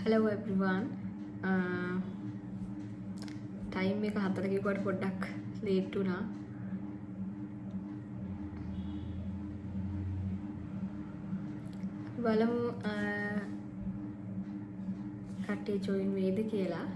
Hello everyone. Time එක 4 කිව්වට පොඩ්ඩක් late වුණා. බලමු කට්ටිය join වේද කියලා.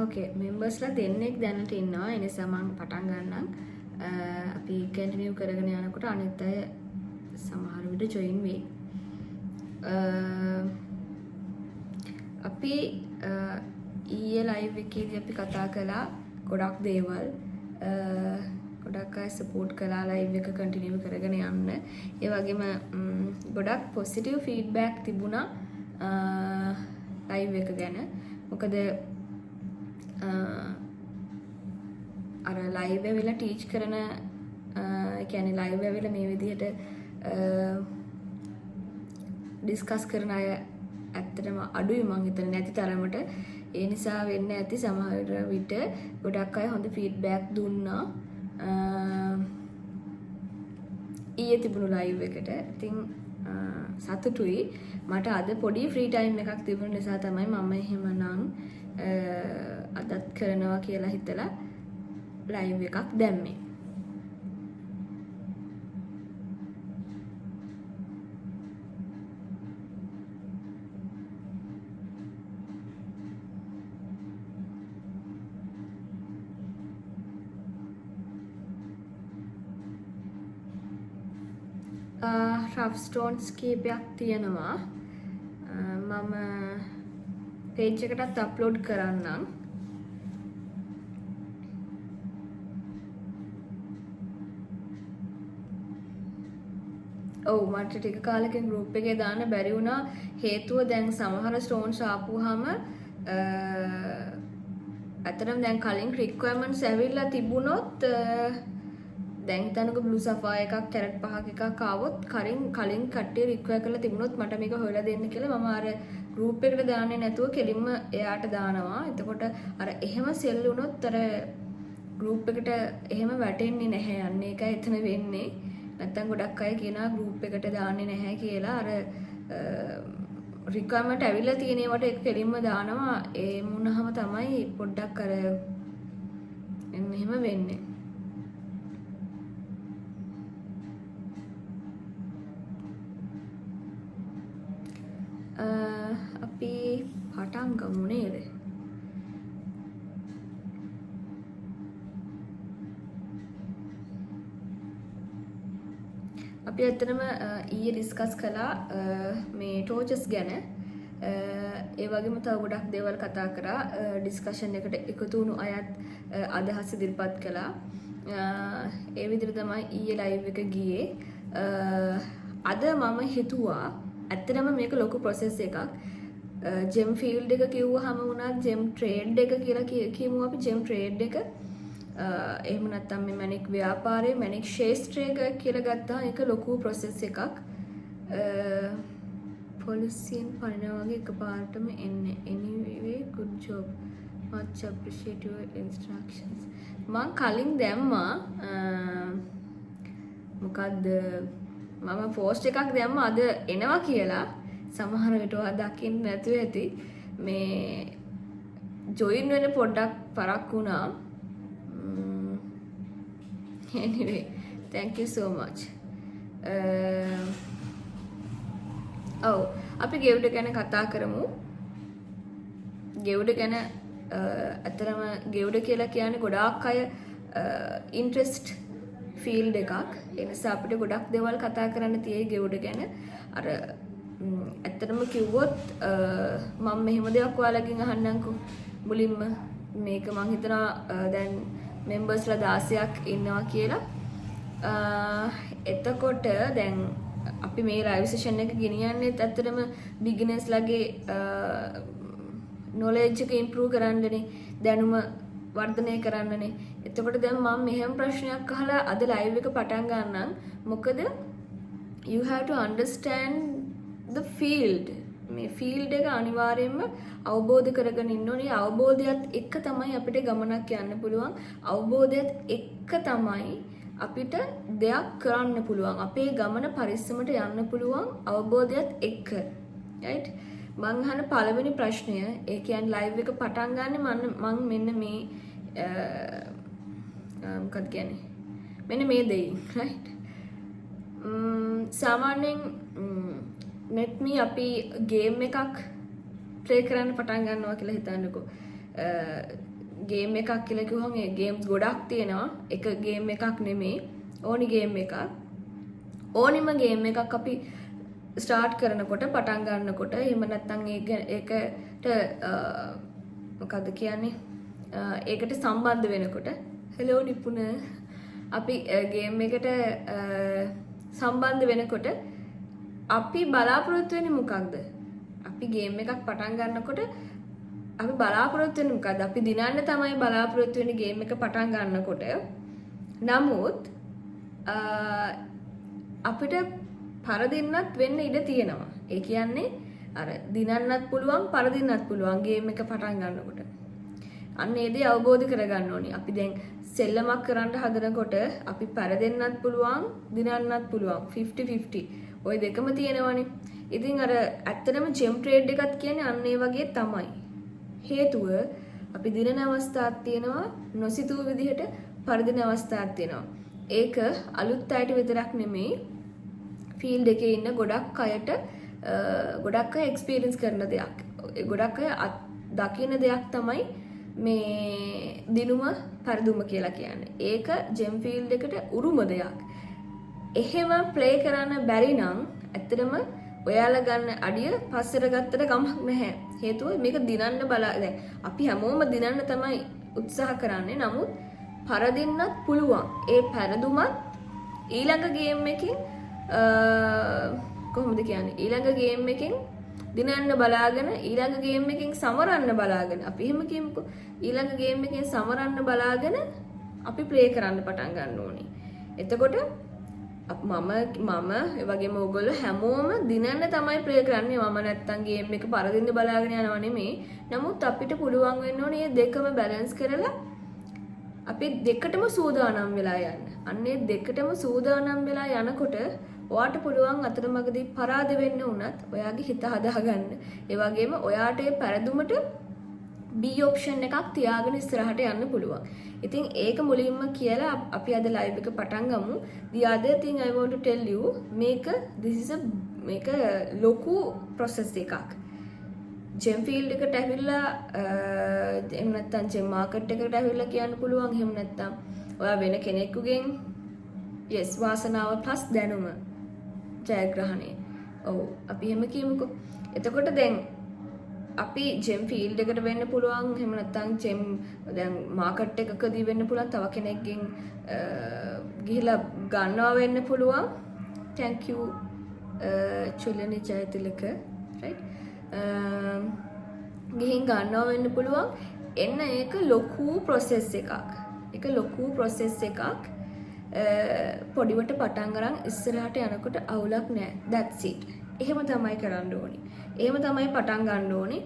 Okay, members ලා දෙන්නෙක් දැනට ඉන්නවා. ඒ නිසා මම පටන් ගන්නම්. අපි continue කරගෙන යනකොට අනිත් අය සමහර විට join වෙයි. අපි ඊයේ live එකේදී අපි කතා කළා ගොඩක් දේවල්. ගොඩක් අය support කළා live එක continue කරගෙන යන්න. ඒ වගේම ගොඩක් positive feedback තිබුණා live එක ගැන. මොකද අර ලයිව් වෙලා ටීච් කරන කියන්නේ ලයිව් වෙලා මේ විදිහට ඩිස්කස් කරන අය ඇත්තටම අඩුයි මං හිතන්නේ නැති තරමට. ඒ නිසා වෙන්න ඇති සමහර විට ගොඩක් අය හොඳ ෆීඩ්බැක් දුන්නා ඊයේ තිබුණු ලයිව් එකට. ඉතින් සතුටුයි. මට අද පොඩි ෆ්‍රී ටයිම් එකක් තිබුණ නිසා තමයි මම එහෙමනම් අදත් කරනවා කියලා හිතලා ලයිව් එකක් දැම්මේ. රෆ් ස්ටෝන්ස් කීපයක් තියෙනවා. මම page එකටත් අප්ලෝඩ් කරන්නම්. ඔව් මට ටික කාලෙකින් group එකේ දාන්න බැරි වුණා. හේතුව දැන් සමහර stones ආපුවාම අතරම දැන් කලින් requirements ඇවිල්ලා තිබුණොත් දැන් හිතන්නකෝ blue sapphire එකක් කැරට් 5ක එකක් ආවොත් කලින් කට්ටිය require කරලා තිබුණොත් මට මේක හොයලා දෙන්න කියලා මම අර group එකට දාන්නේ නැතුව කෙලින්ම එයාට දානවා. එතකොට අර එහෙම සෙල් වුණොත් අර group එකට එහෙම වැටෙන්නේ නැහැ. අන්න ඒකයි එතන වෙන්නේ. නැත්තම් ගොඩක් අය කියනවා group එකට දාන්නේ නැහැ කියලා. අර requirement ඇවිල්ලා තියෙන ඒවාට ඒක කෙලින්ම දානවා. ඒ වුණාම තමයි පොඩ්ඩක් අර එහෙම වෙන්නේ. අපි පටන් ගමු නේද? අපි ඇත්තටම ඊයේ ඩිස්කස් කළා මේ ටෝචස් ගැන. ඒ වගේම තව ගොඩක් දේවල් කතා කරා. ඩිස්කෂන් එකට එකතු වුණු අයත් අදහස් ඉදිරිපත් කළා. ඒ විදිහට තමයි ඊයේ ලයිව් එක ගියේ. අද මම හිතුවා ඇත්තටම මේක ලොකු ප්‍රොසෙස් එකක්. ජෙම් ෆීල්ඩ් එක කිව්වහම වුණත් ජෙම් ට්‍රේඩ් එක කියලා කියමු අපි. ජෙම් ට්‍රේඩ් එක එහෙම නැත්නම් මේ මැනික් ව්‍යාපාරයේ මැනික් ශේෂ්ත්‍රය කියලා ගත්තා ඒක ලොකු ප්‍රොසෙස් එකක්. පොලිසියෙන් පනිනවා වගේ එකපාරටම එන්නේ. anyway good job much appreciate your instructions. මම කලින් දැම්මා මොකද්ද මම පෝස්ට් එකක් දැම්මා අද එනවා කියලා. සමහර විට ඔයා දකින්න නැතුව ඇති. මේ ජොයින් වෙන්න පොඩ්ඩක් පරක් වුණා. anyway thank you so much. අපි ගෙවුඩ ගැන කතා කරමු. ගෙවුඩ ගැන අතරම ගෙවුඩ කියලා කියන්නේ ගොඩාක් අය ඉන්ට්‍රෙස්ට් ෆීල්ඩ් එකක්. ඒ නිසා අපිට ගොඩක් දේවල් කතා කරන්න තියෙයි ගෙවුඩ ගැන. අර ඇත්තටම කිව්වොත් මම මෙහෙම දෙයක් ඔයාලගෙන් අහන්නම්කෝ. මුලින්ම මේක මං හිතනවා දැන් මෙම්බර්ස්ලා 16ක් ඉන්නවා කියලා. එතකොට දැන් අපි මේ ලයිව් සෙෂන් එක ගෙනියන්නේ ඇත්තටම බිග්නර්ස්ලාගේ knowledge එක improve කරන්නනේ, දැනුම වර්ධනය කරන්නනේ. එතකොට දැන් මම මෙහෙම ප්‍රශ්නයක් අහලා අද ලයිව් එක පටන් ගන්නම්. මොකද you have to understand the field. මේ ෆීල්ඩ් එක අනිවාර්යයෙන්ම අවබෝධ කරගෙන ඉන්න ඕනේ. අවබෝධයත් එක්ක තමයි අපිට ගමනක් යන්න පුළුවන්. අවබෝධයත් එක්ක තමයි අපිට දෙයක් කරන්න පුළුවන්. අපේ ගමන පරිස්සමට යන්න පුළුවන් අවබෝධයත් එක්ක. right? මං අහන පළවෙනි ප්‍රශ්නය, ඒ කියන්නේ ලයිව් එක පටන් ගන්න මං මෙන්න මේ මොකක්ද කියන්නේ? මෙන්න මේ දෙයින් right? සාමාන්‍යයෙන් net me අපි ගේම් එකක් ප්ලේ කරන්න පටන් ගන්නවා කියලා හිතන්නකෝ. ගේම් එකක් කියලා කිව්වම ඒ ගේම්ස් ගොඩක් තියෙනවා. එක ගේම් එකක් නෙමෙයි. ඕනි ගේම් එකක්. ඕනිම ගේම් එකක් අපි ස්ටාර්ට් කරනකොට පටන් ගන්නකොට එහෙම නැත්නම් ඒකට මොකද්ද කියන්නේ? ඒකට සම්බන්ධ වෙනකොට හෙලෝ නිපුණ අපි ගේම් එකට සම්බන්ධ වෙනකොට අපි බලාපොරොත්තු වෙන්නේ මොකක්ද? අපි ගේම් එකක් පටන් ගන්නකොට අපි බලාපොරොත්තු වෙන්නේ මොකක්ද? අපි දිනන්න තමයි බලාපොරොත්තු වෙන්නේ ගේම් එක පටන් ගන්නකොට. නමුත් අපිට පරදින්නත් වෙන්න ඉඩ තියෙනවා. ඒ කියන්නේ අර දිනන්නත් පුළුවන්, පරදින්නත් පුළුවන් ගේම් එක පටන් ගන්නකොට. අන්න ඒ දේ අවබෝධ කරගන්න ඕනේ. අපි දැන් සෙල්ලමක් කරන්න හදනකොට අපි පරදෙන්නත් පුළුවන්, දිනන්නත් පුළුවන්. 50-50. ওই දෙකම තියෙනවනේ. ඉතින් අර ඇත්තටම ජෙම් ට්‍රේඩ් එකත් කියන්නේ අන්න ඒ වගේ තමයි. හේතුව අපි දිනන අවස්ථාවක් තියෙනවා, නොසිතූ විදිහට පරදින අවස්ථාවක් තියෙනවා. ඒක අලුත් අයට විතරක් නෙමෙයි, ෆීල්ඩ් එකේ ඉන්න ගොඩක් අයට ගොඩක් අය එක්ස්පීරියන්ස් කරන දෙයක්. ගොඩක් අය දකින දෙයක් තමයි මේ දිනුම පරදුම කියලා කියන්නේ. ඒක ජෙම් ෆීල්ඩ් එකට උරුම දෙයක්. එහෙම ප්ලේ කරන්න බැරි නම් ඇත්තටම ඔයාලා ගන්න අඩිය පස්සට ගත්තට කමක් නැහැ. හේතුව මේක දිනන්න දැන් අපි හැමෝම දිනන්න තමයි උත්සාහ කරන්නේ. නමුත් පරදින්නත් පුළුවන්. ඒ පරදුමත් ඊළඟ ගේම් එකකින් කොහොමද කියන්නේ? ඊළඟ ගේම් එකකින් දිනන්න බලාගෙන ඊළඟ ගේම් එකකින් සමරන්න බලාගෙන අපි එහෙම කියමුකෝ. ඊළඟ ගේම් එකකින් සමරන්න බලාගෙන අපි ප්ලේ කරන්න පටන් ගන්න ඕනේ. එතකොට මම ඒ වගේම ඕගොල්ලෝ හැමෝම දිනන්න තමයි ප්ලේ කරන්නේ. මම නැත්තම් ගේම් එක පරදින්න බලාගෙන යනවා නෙමෙයි. නමුත් අපිට පුළුවන් වෙන්න ඕනේ මේ දෙකම බැලන්ස් කරලා අපි දෙකටම සූදානම් වෙලා යන්න. අන්නේ දෙකටම සූදානම් වෙලා යනකොට ඔයාට පුළුවන් අතරමඟදී පරාද වෙන්න උනත් ඔයාගේ හිත හදාගන්න. ඒ වගේම ඔයාට ඒ පරදුමට B option එකක් තියාගෙන ඉස්සරහට යන්න පුළුවන්. ඉතින් ඒක මුලින්ම කියලා අපි අද live එක පටන් ගමු. The other thing I want to tell you, මේක ලොකු process එකක්. ජෙම් ෆීල්ඩ් එකට ඇවිල්ලා එහෙම නැත්නම් ජෙම් මාකට් එකට ඇවිල්ලා කියන්න පුළුවන්. එහෙම නැත්නම් ඔයා වෙන කෙනෙකුගෙන් yes වාසනාව plus දැනුම ජයග්‍රහණය. ඔව් අපි එහෙම කියමුකෝ. එතකොට දැන් අපි ජෙම් ෆීල්ඩ් එකට වෙන්න පුළුවන්. එහෙම නැත්නම් ජෙම් දැන් මාකට් එකකදී වෙන්න පුළුවන්. තව කෙනෙක්ගෙන් ගිහිලා ගන්නවා වෙන්න පුළුවන්. thank you චුලනි ජයතිලක right ගිහින් ගන්නවා වෙන්න පුළුවන්. එන්න ඒක ලොකු process එකක්. ඒක ලොකු process එකක්. පොඩිවට පටන් ගන්න ඉස්සරහට යනකොට අවුලක් නැහැ. that's it. එහෙම තමයි කරන්න ඕනේ. එහෙම තමයි පටන් ගන්න ඕනේ.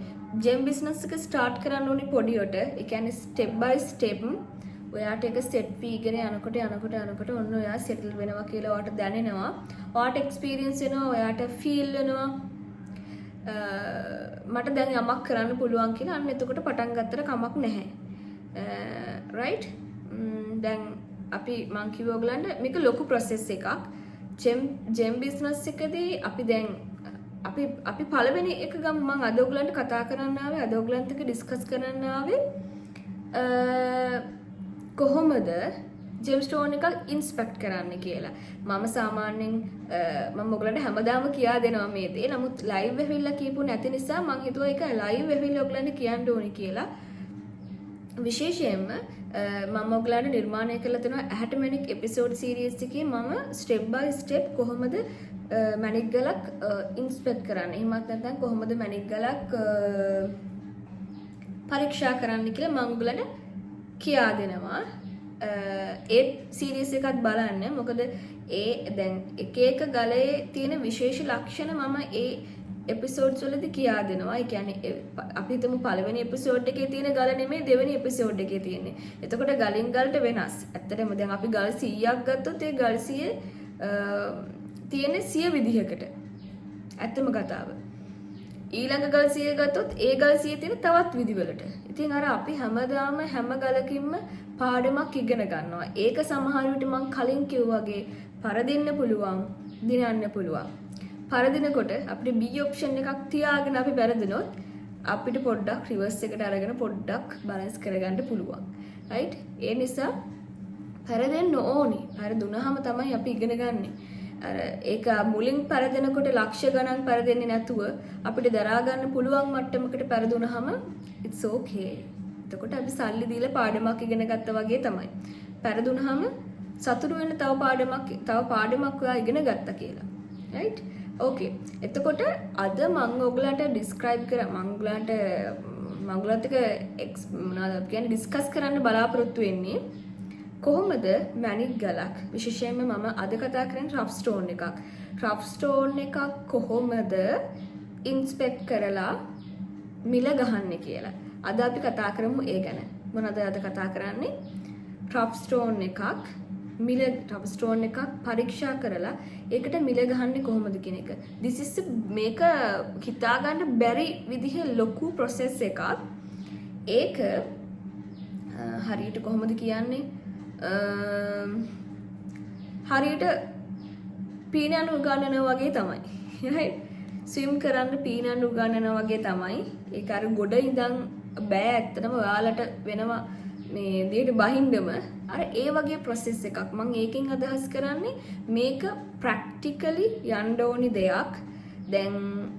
ජෙම් බිස්නස් එක ස්ටාර්ට් කරන්න ඕනේ පොඩියට. ඒ කියන්නේ step by step ඔයාට ඒක සෙට් වීගෙන යනකොට ඔන්න ඔයා සෙටල් වෙනවා කියලා ඔයාට දැනෙනවා. ඔයාට එක්ස්පීරියන්ස් වෙනවා, ඔයාට ෆීල් වෙනවා. මට දැන් යමක් කරන්න පුළුවන් කියලා අන්න එතකොට පටන් ගත්තට කමක් නැහැ. right? දැන් අපි මං කිව්ව ඔයගලන්ට මේක ලොකු process එකක්. ජෙම් බිස්නස් එකදී අපි දැන් අපි පළවෙනි එක ගමු. මං අද ඔයගලන්ට කතා කරන්න ආවේ, අද ඔයගලන්ට ඩිස්කස් කරන්න ආවේ කොහොමද ජෙම්ස්ටෝන් එකක් ඉන්ස්පෙක්ට් කරන්න කියලා. මම සාමාන්‍යයෙන් මම ඔයගලන්ට හැමදාම කියා දෙනවා මේ දේ. නමුත් ලයිව් වෙවිලා කියපු නැති නිසා මම හිතුවා ඒක ලයිව් වෙවිලා ඔයගලන්ට කියන්න ඕනේ කියලා. විශේෂයෙන්ම මම ඔයගලන්ට නිර්මාණය කරලා තියෙනවා 60 මැණික් එපිසෝඩ් සීරීස් එකේ මම ස්ටෙප් බයි ස්ටෙප් කොහොමද මැණික් ගලක් ඉන්ස්පෙක්ට් කරන්නේ. එහෙමත් නැත්නම් කොහොමද මැණික් ගලක් පරීක්ෂා කරන්න කියලා මම ඔයගලන්ට කියා දෙනවා. ඒ සීරීස් එකත් බලන්න. මොකද ඒ දැන් එක එක ගලේ තියෙන විශේෂ ලක්ෂණ මම ඒ එපිසෝඩ්ස් වලදී කියා දෙනවා. ඒ කියන්නේ අපි හිතමු පළවෙනි එපිසෝඩ් එකේ තියෙන ගල නෙමෙයි දෙවෙනි එපිසෝඩ් එකේ තියෙන්නේ. එතකොට ගලින් ගලට වෙනස්. ඇත්තටම දැන් අපි ගල් 100ක් ගත්තොත් ඒ ගල් 100 තියෙන 100 විදිහකට. ඇත්තම කතාව. ඊළඟ ගල් 100 ගත්තොත් ඒ ගල් 100 තියෙන තවත් විදිවලට. ඉතින් අර අපි හැමදාම හැම ගලකින්ම පාඩමක් ඉගෙන ගන්නවා. ඒක සමහර විට මම කලින් කිව්වා වගේ පරදින්න පුළුවන්, දිනන්න පුළුවන්. පරදිනකොට අපිට B ඔප්ෂන් එකක් තියාගෙන අපි පරදිනොත් අපිට පොඩ්ඩක් රිවර්ස් එකට අරගෙන පොඩ්ඩක් බැලන්ස් කරගන්න පුළුවන්. රයිට්? ඒ නිසා පරදෙන්න ඕනි. පරදුනහම තමයි අපි ඉගෙන ගන්නෙ. අර ඒක මුලින් පරදෙනකොට ලක්ෂ ගණන් පරදෙන්නේ නැතුව අපිට දරා ගන්න පුළුවන් මට්ටමකට පරදුනහම it's okay. එතකොට අපි සල්ලි දීලා පාඩමක් ඉගෙන ගත්තා වගේ තමයි. පරදුනහම සතුටු වෙන තව පාඩමක් ඔයා ඉගෙන ගත්තා කියලා. right? okay. එතකොට අද මම ඔයගලන්ට ඩිස්ක්‍රයිබ් කරා මම ඔයගලන්ට මොනවද කියන්නේ ඩිස්කස් කරන්න බලාපොරොත්තු වෙන්නේ කොහොමද මැණික් ගලක් විශේෂයෙන්ම මම අද කතා කරන්නේ රෆ් ස්ටෝන් එකක්. රෆ් ස්ටෝන් එකක් කොහොමද ඉන්ස්පෙක්ට් කරලා මිල ගහන්නේ කියලා. අද අපි කතා කරමු ඒ ගැන. මොනවද අද කතා කරන්නේ? රෆ් ස්ටෝන් එකක් පරීක්ෂා කරලා ඒකට මිල ගහන්නේ කොහොමද කියන එක. this is මේක හිතා ගන්න බැරි විදිහේ ලොකු process එකක්. ඒක හරියට කොහොමද කියන්නේ? හරියට පීනන උගන්නනවා වගේ තමයි. right? ස්විම් කරන්න පීනන උගන්නනවා වගේ තමයි. ඒක අර ගොඩ ඉඳන් බෑ ඇත්තටම ඔයාලට වෙනවා මේ දෙයට බහින්නම අර ඒ වගේ process එකක්. මම ඒකෙන් අදහස් කරන්නේ මේක practically යන්න ඕනි දෙයක්. දැන්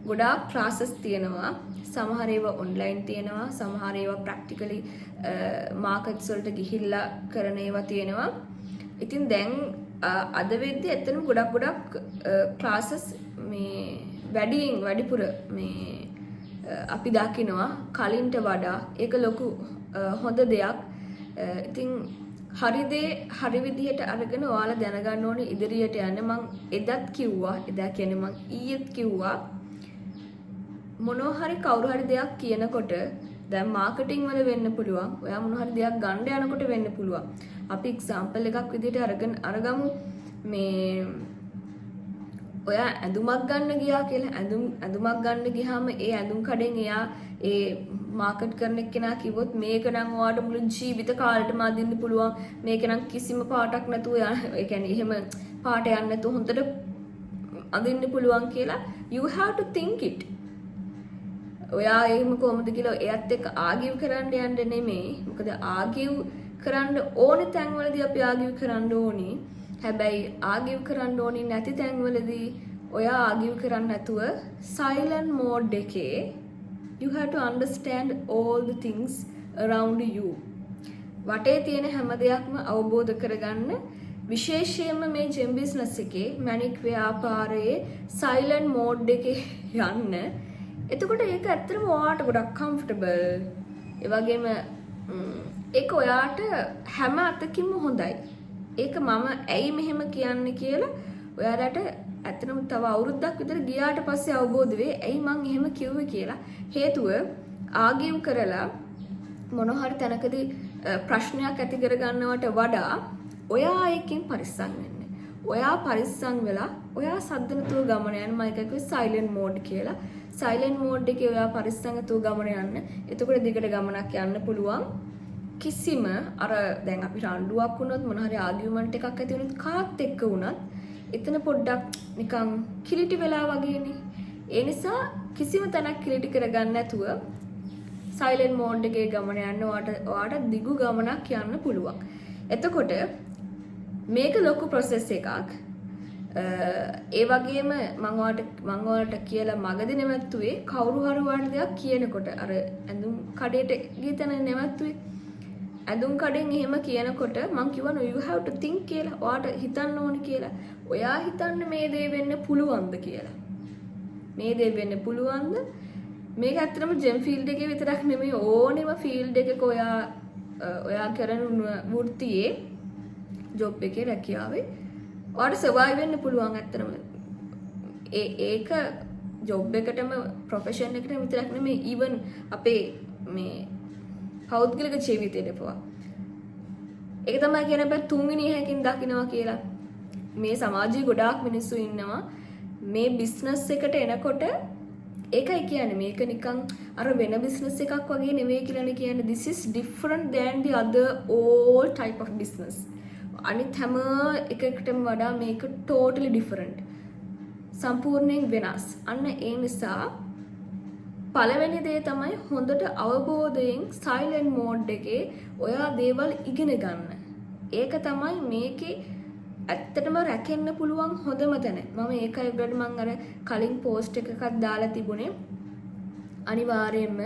ගොඩාක් classes තියෙනවා. සමහර ඒවා online තියෙනවා. සමහර ඒවා practically markets වලට ගිහිල්ලා කරන ඒවා තියෙනවා. ඉතින් දැන් අද වෙද්දි ඇත්තටම ගොඩක් classes මේ වැඩිපුර මේ අපි දකිනවා කලින්ට වඩා ඒක ලොකු හොඳ දෙයක්. ඉතින් හරි විදිහට අරගෙන ඔයාලා දැනගන්න ඕනේ ඉදිරියට යන්න. මම එදා කියන්නේ මම ඊයේත් කිව්වා මොනවා හරි කවුරු හරි දෙයක් කියනකොට දැන් මාකටිං වල වෙන්න පුළුවන්. ඔයා මොනවා හරි දෙයක් ගන්න යනකොට වෙන්න පුළුවන්. අපි එක්සැම්පල් එකක් විදිහට අරගමු මේ ඔයා ඇඳුමක් ගන්න ගියා කියලා. ඇඳුමක් ගන්න ගියාම ඒ ඇඳුම් කඩෙන් එයා ඒ මාකට් කරන කෙනා කිව්වොත් මේක නම් ඔයාට මුළු ජීවිත කාලෙටම අදින්න පුළුවන්. මේක නම් කිසිම පාටක් නැතුව ඒ කියන්නේ එහෙම පාට යන්නේ නැතුව හොඳට අදින්න පුළුවන් කියලා you have to think it. ඔයා එහෙම කොහොමද කියලා එයත් එක්ක ආගිව් කරන්න යන්න නෙමෙයි. මොකද ආගිව් කරන්න ඕනේ තැන්වලදී අපි ආගිව් කරන්න ඕනේ. හැබැයි ආගිව් කරන්න ඕනේ නැති තැන්වලදී ඔයා ආගිව් කරන්න නැතුව silent mode එකේ you have to understand all the things around you. වටේ තියෙන හැම දෙයක්ම අවබෝධ කරගන්න විශේෂයෙන්ම මේ ජෙම් බිස්නස් එකේ මැණික් ව්‍යාපාරයේ silent mode එකේ යන්න. එතකොට ඒක ඇත්තටම ඔයාට ගොඩක් comfortable. ඒ වගේම ඒක ඔයාට හැම අතකින්ම හොඳයි. ඒක මම ඇයි මෙහෙම කියන්නේ කියලා ඔයාලට ඇත්තටම තව අවුරුද්දක් විතර ගියාට පස්සේ අවබෝධ වෙයි ඇයි මං එහෙම කිව්වේ කියලා. හේතුව ආගිව් කරලා මොන හරි තැනකදී ප්‍රශ්නයක් ඇති කරගන්නවට වඩා ඔයා එකකින් පරිස්සම් වෙන්න. ඔයා පරිස්සම් වෙලා ඔයා සද්ද නැතුව ගමන යන්න. මම එකක silent mode කියලා. silent mode එකේ ඔයා පරිස්සම් නැතුව ගමන යන්න. එතකොට දිගට ගමනක් යන්න පුළුවන්. කිසිම අර දැන් අපි රණ්ඩුවක් වුණොත් මොන හරි ආගියුමන්ට් එකක් ඇති වුණොත් කාත් එක්ක වුණත් එතන පොඩ්ඩක් නිකන් කිලිටි වෙලා වගේනේ. ඒ නිසා කිසිම තැනක් කිලිටි කරගන්න නැතුව silent mode එකේ ගමන යන්න ඔයාට දිගු ගමනක් යන්න පුළුවන්. එතකොට මේක ලොකු ප්‍රොසෙස් එකක්. ඒ වගේම මම ඔයාලට කියලා මගදී නැවතුවේ කවුරු හරි වань දෙයක් කියනකොට අර ඇඳුම් කඩේට ගිහතන නැවතුවේ ඇඳුම් කඩෙන් එහෙම කියනකොට මම කිව්වා no you have to think කියලා. ඔයාට හිතන්න ඕනි කියලා. ඔයා හිතන්න මේ දේ වෙන්න පුළුවන්ද කියලා. මේ දේ වෙන්න පුළුවන්ද? මේක ඇත්තටම ජෙම් ෆීල්ඩ් එකේ විතරක් නෙමෙයි ඕනෙම ෆීල්ඩ් එකක ඔයා කරන වෘත්තියේ ජොබ් එකේ රැකියාවේ ඔයාට සර්වයිව් වෙන්න පුළුවන් ඇත්තටම. ඒක ජොබ් එකටම ප්‍රොෆෙෂන් එකටම විතරක් නෙමෙයි ඊවන් අපේ මේ පෞද්ගලික ජීවිතේට පවා. ඒක තමයි කියන බෑ තුන්වෙනි හැකින් දකින්නවා කියලා. මේ සමාජයේ ගොඩාක් මිනිස්සු ඉන්නවා මේ බිස්නස් එකට එනකොට ඒකයි කියන්නේ මේක නිකන් අර වෙන බිස්නස් එකක් වගේ නෙවෙයි කියලානේ කියන්නේ. This is different than the other all type of business. අනිත් හැම එකකටම වඩා මේක totally different. සම්පූර්ණයෙන් වෙනස්. අන්න ඒ නිසා පළවෙනි දේ තමයි හොඳට අවබෝධයෙන් silent mode එකේ ඔයා දේවල් ඉගෙන ගන්න. ඒක තමයි මේකේ ඇත්තටම රැකෙන්න පුළුවන් හොඳම තැන. මම ඒකයි ඔයගලට මම අර කලින් පෝස්ට් එකක් දාලා තිබුණේ. අනිවාර්යයෙන්ම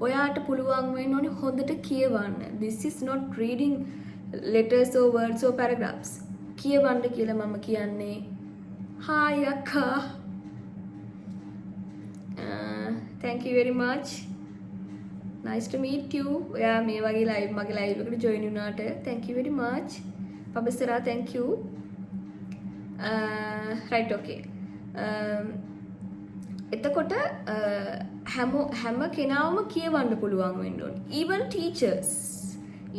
ඔයාට පුළුවන් වෙන්න ඕනේ හොඳට කියවන්න. This is not reading letters or words or paragraphs. කියවන්න කියලා මම කියන්නේ. Hi අක්කා. Thank you very much. Nice to meet you. ඔයා මේ වගේ මගේ live එකට join වුණාට thank you very much. පබසරා thank you. right okay. එතකොට හැම කෙනාම කියවන්න පුළුවන් වෙන්න ඕනේ. even teachers,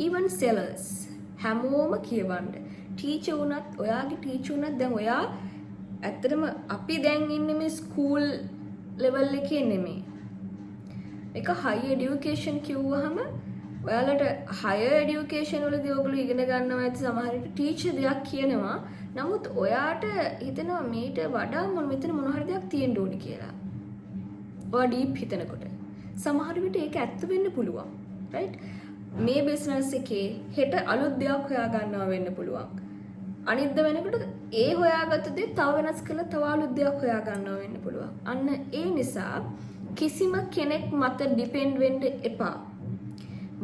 even sellers හැමෝම කියවන්න. ටීචර් වුණත් ඔයාගේ ටීචර් වුණත් දැන් ඔයා ඇත්තටම අපි දැන් ඉන්නේ මේ ස්කූල් ලෙවල් එකේ නෙමෙයි. එක high education කිව්වහම ඔයාලට higher education වලදී ඔයගොල්ලෝ ඉගෙන ගන්නවා ඇති සමහර විට ටීචර් දෙයක් කියනවා. නමුත් ඔයාට හිතෙනවා මේට වඩා මෙතන මොන හරි දෙයක් තියෙන්න ඕනි කියලා. ඔයා ඩීප් හිතනකොට සමහර විට ඒක ඇත්ත වෙන්න පුළුවන්. right? මේ බිස්නස් එකේ හෙට අලුත් දෙයක් හොයා ගන්නවා වෙන්න පුළුවන්. අනිද්ද වෙනකොට ඒ හොයාගත්ත දේ තව වෙනස් කරලා තව අලුත් දෙයක් හොයා ගන්නවා වෙන්න පුළුවන්. අන්න ඒ නිසා කිසිම කෙනෙක් මත ඩිපෙන්ඩ් වෙන්න එපා.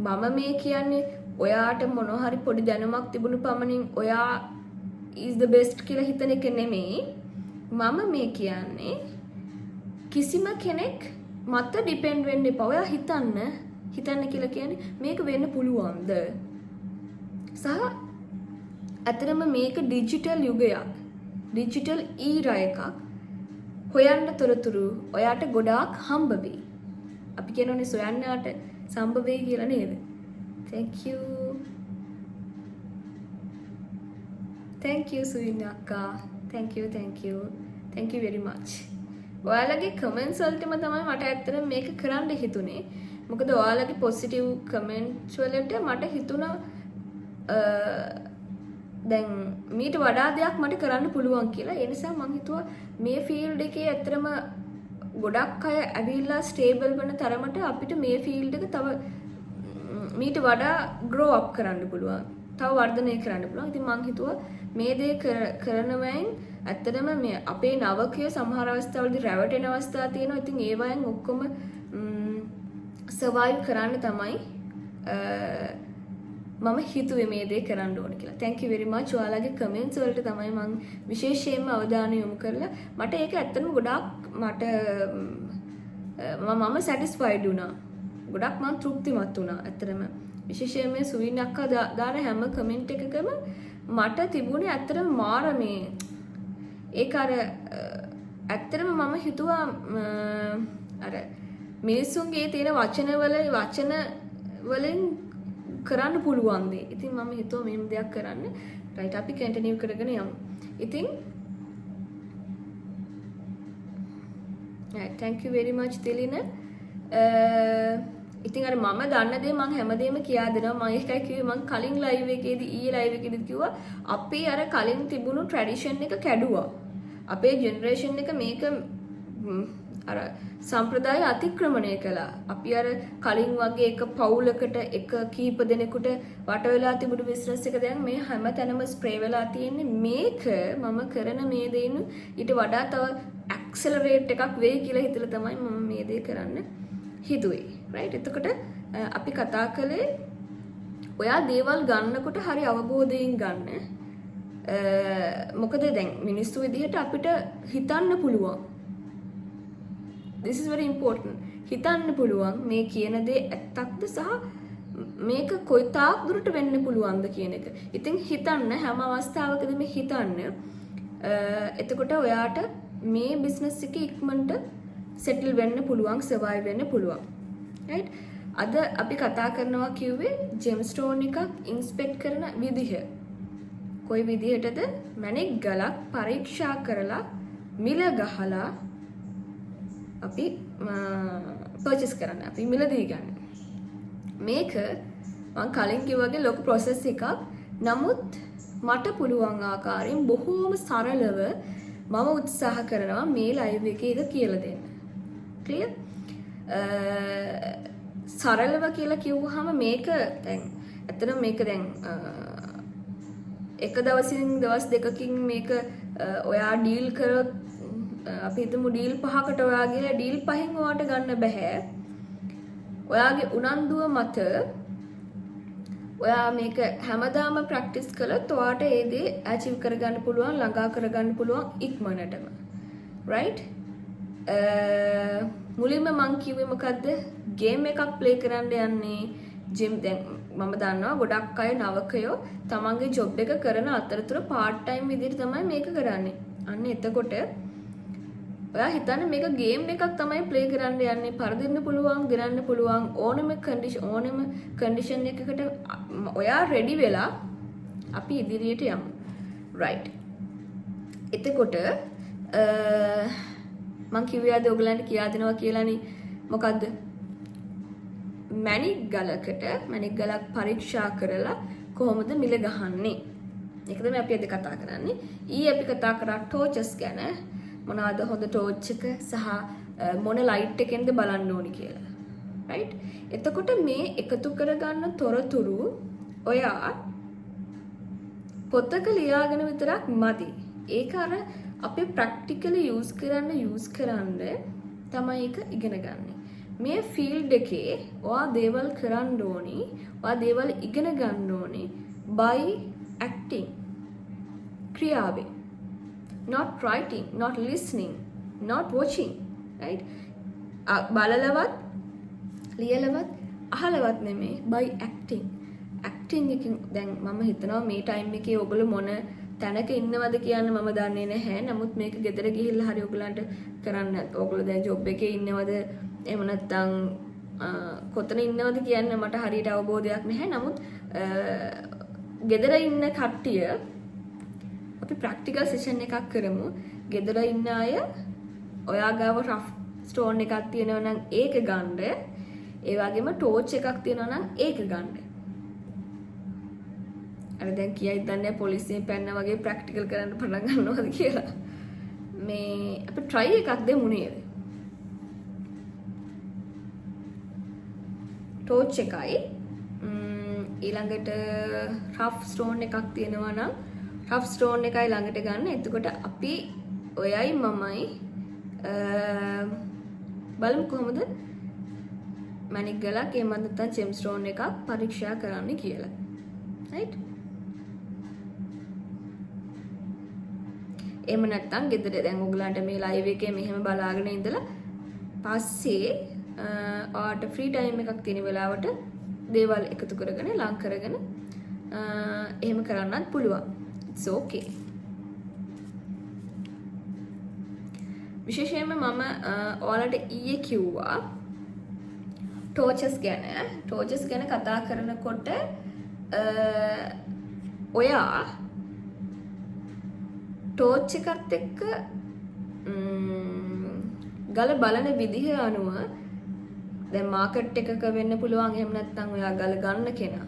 මම මේ කියන්නේ ඔයාට මොන හරි පොඩි දැනුමක් තිබුණු පමණින් ඔයා is the best කියලා හිතන එක නෙමෙයි. මම මේ කියන්නේ කිසිම කෙනෙක් මත ඩිපෙන්ඩ් වෙන්න එපා. ඔයා හිතන්න කියලා කියන්නේ මේක වෙන්න පුළුවන්ද? සහ අතරම මේක ඩිජිටල් යුගයක්. ඩිජිටල් ඊරා එකක්. හොයන්න තොරතුරු ඔයාට ගොඩාක් හම්බ වෙයි. අපි කියනෝනේ සොයන්නට සම්බ වෙයි කියලා නේද? Thank you. Thank you සුවින්දා අක්කා. Thank you. Thank you very much. ඔයාලගේ කමෙන්ට්ස් වලටම තමයි මට ඇත්තටම මේක කරන්න හිතුනේ. මොකද ඔයාලගේ පොසිටිව් කමෙන්ට්ස් වලට මට හිතුණා දැන් මීට වඩා දෙයක් මට කරන්න පුළුවන් කියලා. ඒ නිසා මම හිතුවා මේ ෆීල්ඩ් එකේ ඇත්තටම ගොඩක් අය ඇවිල්ලා ස්ටේබල් වෙන තරමට අපිට මේ ෆීල්ඩ් එක තව මීට වඩා grow up කරන්න පුළුවන්. තව වර්ධනය කරන්න පුළුවන්. ඉතින් මම හිතුවා මේ දේ කරනවෙන් ඇත්තටම මේ අපේ නවකය සමහර අවස්ථාවලදී රැවටෙන අවස්ථා තියෙනවා. ඉතින් ඒ වයින් ඔක්කොම survive කරන්න තමයි මම හිතුවේ මේ දේ කරන්න ඕන කියලා. Thank you very much. ඔයාලගේ comments වලට තමයි මම විශේෂයෙන්ම අවධානය යොමු කරලා මට ඒක ඇත්තටම ගොඩාක් මම satisfied වුණා. ගොඩක් මම තෘප්තිමත් වුණා ඇත්තටම. විශේෂයෙන් මේ සුවින් අක්කා දාන හැම කමෙන්ට් එකකම මට තිබුණේ ඇත්තටම මාර මේ ඒක අර ඇත්තටම මම හිතුවා අර මිනිස්සුන්ගේ තියෙන වචන වලින් කරන්න පුළුවන් දේ. ඉතින් මම හිතුවා මෙහෙම දෙයක් කරන්න. රයිට් අපි කන්ටිනියු කරගෙන යමු. ඉතින් thank you very much දෙලින. ඉතින් අර මම දන්න දේ මම හැමදේම කියා දෙනවා. මම ඒකයි කිව්වේ මම කලින් ලයිව් එකේදී ඊයේ ලයිව් එකේදී කිව්වා අපි අර කලින් තිබුණු ට්‍රැඩිෂන් එක කැඩුවා. අපේ ජෙනරේෂන් එක මේක අර සම්ප්‍රදාය අතික්‍රමණය කළා. අපි අර කලින් වගේ එක පවුලකට එක කීප දෙනෙකුට වට වෙලා තිබුණු බිස්නස් එක දැන් මේ හැම තැනම ස්ප්‍රේ වෙලා තියෙන්නේ. මේක මම කරන මේ දේන ඊට වඩා තව ඇක්සලරේට් එකක් වෙයි කියලා හිතලා තමයි මම මේ දේ කරන්න හිතුවේ. රයිට්? එතකොට අපි කතා කළේ ඔයා දේවල් ගන්නකොට හරි අවබෝධයෙන් ගන්න. මොකද දැන් මිනිස්සු විදිහට අපිට හිතන්න පුළුවන්. This is very important. හිතන්න පුළුවන් මේ කියන දේ ඇත්තක්ද සහ මේක කොයි තාක් දුරට වෙන්න පුළුවන්ද කියන එක. ඉතින් හිතන්න හැම අවස්ථාවකදීම හිතන්න. එතකොට ඔයාට මේ බිස්නස් එකේ ඉක්මනට සෙටල් වෙන්න පුළුවන්, සර්වයිව් වෙන්න පුළුවන්. right? අද අපි කතා කරනවා කිව්වේ ජෙම්ස්ටෝන් එකක් ඉන්ස්පෙක්ට් කරන විදිහ. කොයි විදිහටද මැණික් ගලක් පරීක්ෂා කරලා මිල ගහලා අපි පර්චේස් කරන්න, අපි මිලදී ගන්න. මේක මම කලින් කිව්වාගේ ලොකු process එකක්. නමුත් මට පුළුවන් ආකාරයෙන් බොහෝම සරලව මම උත්සාහ කරනවා මේ ලයිව් එකේ ඒක කියලා දෙන්න. ක්ලියර්? සරලව කියලා කිව්වහම මේක දැන් ඇත්තටම මේක දැන් එක දවසින් දවස් දෙකකින් මේක ඔයා ඩීල් කරොත් අපි හිතමු ඩීල් 5කට ඔයා ගිහලා ඩීල් 5න් ඔයාට ගන්න බෑ. ඔයාගේ උනන්දුව මත ඔයා මේක හැමදාම ප්‍රැක්ටිස් කළොත් ඔයාට ඒ දේ අචීව් කරගන්න පුළුවන්, ළඟා කරගන්න පුළුවන් ඉක්මනටම. right? මුලින්ම මං කිව්වේ මොකද්ද? ගේම් එකක් ප්ලේ කරන්න යන්නේ ජිම්. දැන් මම දන්නවා ගොඩක් අය නවකයෝ තමන්ගේ ජොබ් එක කරන අතරතුර පාර්ට් ටයිම් විදිහට තමයි මේක කරන්නේ. අන්න එතකොට ඔයා හිතන්නේ මේක ගේම් එකක් තමයි ප්ලේ කරන්න යන්නේ. පරදින්න පුළුවන්, ගිරන්න පුළුවන් ඕනම කන්ඩිෂන් එකකට ඔයා රෙඩි වෙලා අපි ඉදිරියට යමු. right? එතකොට මං කිව්වේ අද ඔයගලන්ට කියා දෙනවා කියලානේ. මොකද්ද? මැණික් ගලක් පරීක්ෂා කරලා කොහොමද මිල ගහන්නේ? ඒක තමයි අපි අද කතා කරන්නේ. ඊයේ අපි කතා කරා ටෝචස් ගැන. මොනවාද හොඳ ටෝච් එක සහ මොන ලයිට් එකෙන්ද බලන්න ඕනි කියලා. right? එතකොට මේ එකතු කරගන්න තොරතුරු ඔයා පොතක ලියාගෙන විතරක් මදි. ඒක අර අපි ප්‍රැක්ටිකලි යූස් කරන්න තමයි ඒක ඉගෙන ගන්න. මේ ෆීල්ඩ් එකේ ඔයා දේවල් කරන්න ඕනි, ඔයා දේවල් ඉගෙන ගන්න ඕනි by acting. ක්‍රියාවෙන්. Not writing, not listening, not watching. right? බලලවත්, ලියලවත්, අහලවත් නෙමෙයි by acting. acting එකෙන් දැන් මම හිතනවා මේ ටයිම් එකේ ඔයගොල්ලෝ මොන තැනක ඉන්නවද කියන්න මම දන්නේ නැහැ. නමුත් මේක ගෙදර ගිහිල්ලා හරි ඔයගලන්ට කරන්න. ඔයගොල්ලෝ දැන් ජොබ් එකේ ඉන්නවද? එහෙම නැත්නම් කොතන ඉන්නවද කියන්න මට හරියට අවබෝධයක් නැහැ. නමුත් ගෙදර ඉන්න කට්ටිය අපි ප්‍රැක්ටිකල් සෙෂන් එකක් කරමු. ගෙදර ඉන්න අය ඔයා ගාව රෆ් ස්ටෝන් එකක් තියෙනවා නම් ඒක ගන්න. ඒ වගේම ටෝච් එකක් තියෙනවා නම් ඒක ගන්න. අර දැන් කියයි දන්නේ පොලිසියෙන් පැන්න වගේ ප්‍රැක්ටිකල් කරන්න පටන් ගන්නවද කියලා. මේ අපි try එකක් දෙමු නේද? ටෝච් එකයි ඊළඟට රෆ් ස්ටෝන් එකක් තියෙනවා නම් රෆ් ස්ටෝන් එකයි ළඟට ගන්න. එතකොට අපි ඔයයි මමයි බලමු කොහොමද මැණික් ගලක් එහෙම නැත්නම් ජෙම් ස්ටෝන් එකක් පරීක්ෂා කරන්න කියලා. right? එහෙම නැත්නම් ගෙදර දැන් ඔයගලන්ට මේ ලයිව් එකේ මෙහෙම බලාගෙන ඉඳලා පස්සේ ඔයාට ෆ්‍රී ටයිම් එකක් තියෙන වෙලාවට දේවල් එකතු කරගෙන ලං කරගෙන එහෙම කරන්නත් පුළුවන්. it's okay. විශේෂයෙන්ම මම ඔයාලට ඊයේ කිව්වා ටෝචස් ගැන කතා කරනකොට ඔයා ටෝච් එකත් එක්ක ගල බලන විදිහ අනුව දැන් මාකට් එකක වෙන්න පුළුවන්. එහෙම නැත්නම් ඔයා ගල ගන්න කෙනා.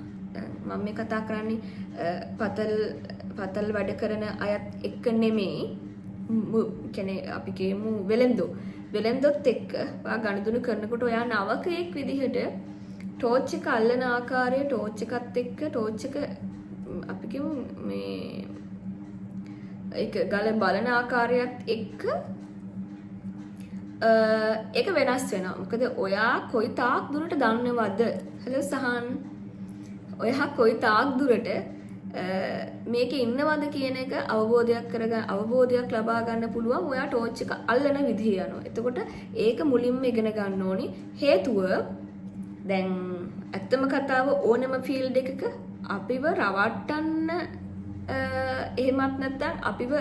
මම මේ කතා කරන්නේ පතල් වැඩ කරන අයත් එක්ක නෙමෙයි. කියන්නේ අපි කියමු වෙලෙන්දොත් එක්ක ඔයා ගනුදෙනු කරනකොට ඔයා නවකයෙක් විදිහට ටෝච් එක අල්ලන ආකාරය ටෝච් එකත් එක්ක ටෝච් එක අපි කියමු මේ ඒක ගල බලන ආකාරයත් එක්ක ඒක වෙනස් වෙනවා. මොකද ඔයා කොයි තාක් දුරට දන්නවද? හලෝ සහන්. ඔයා කොයි තාක් දුරට මේකේ ඉන්නවද කියන එක අවබෝධයක් ලබා ගන්න පුළුවන් ඔයා ටෝච් එක අල්ලන විදිහ යනවා. එතකොට ඒක මුලින්ම ඉගෙන ගන්න ඕනි. හේතුව දැන් ඇත්තම කතාව ඕනම ෆීල්ඩ් එකක අපිව රවට්ටන්න එහෙමත් නැත්නම් අපිව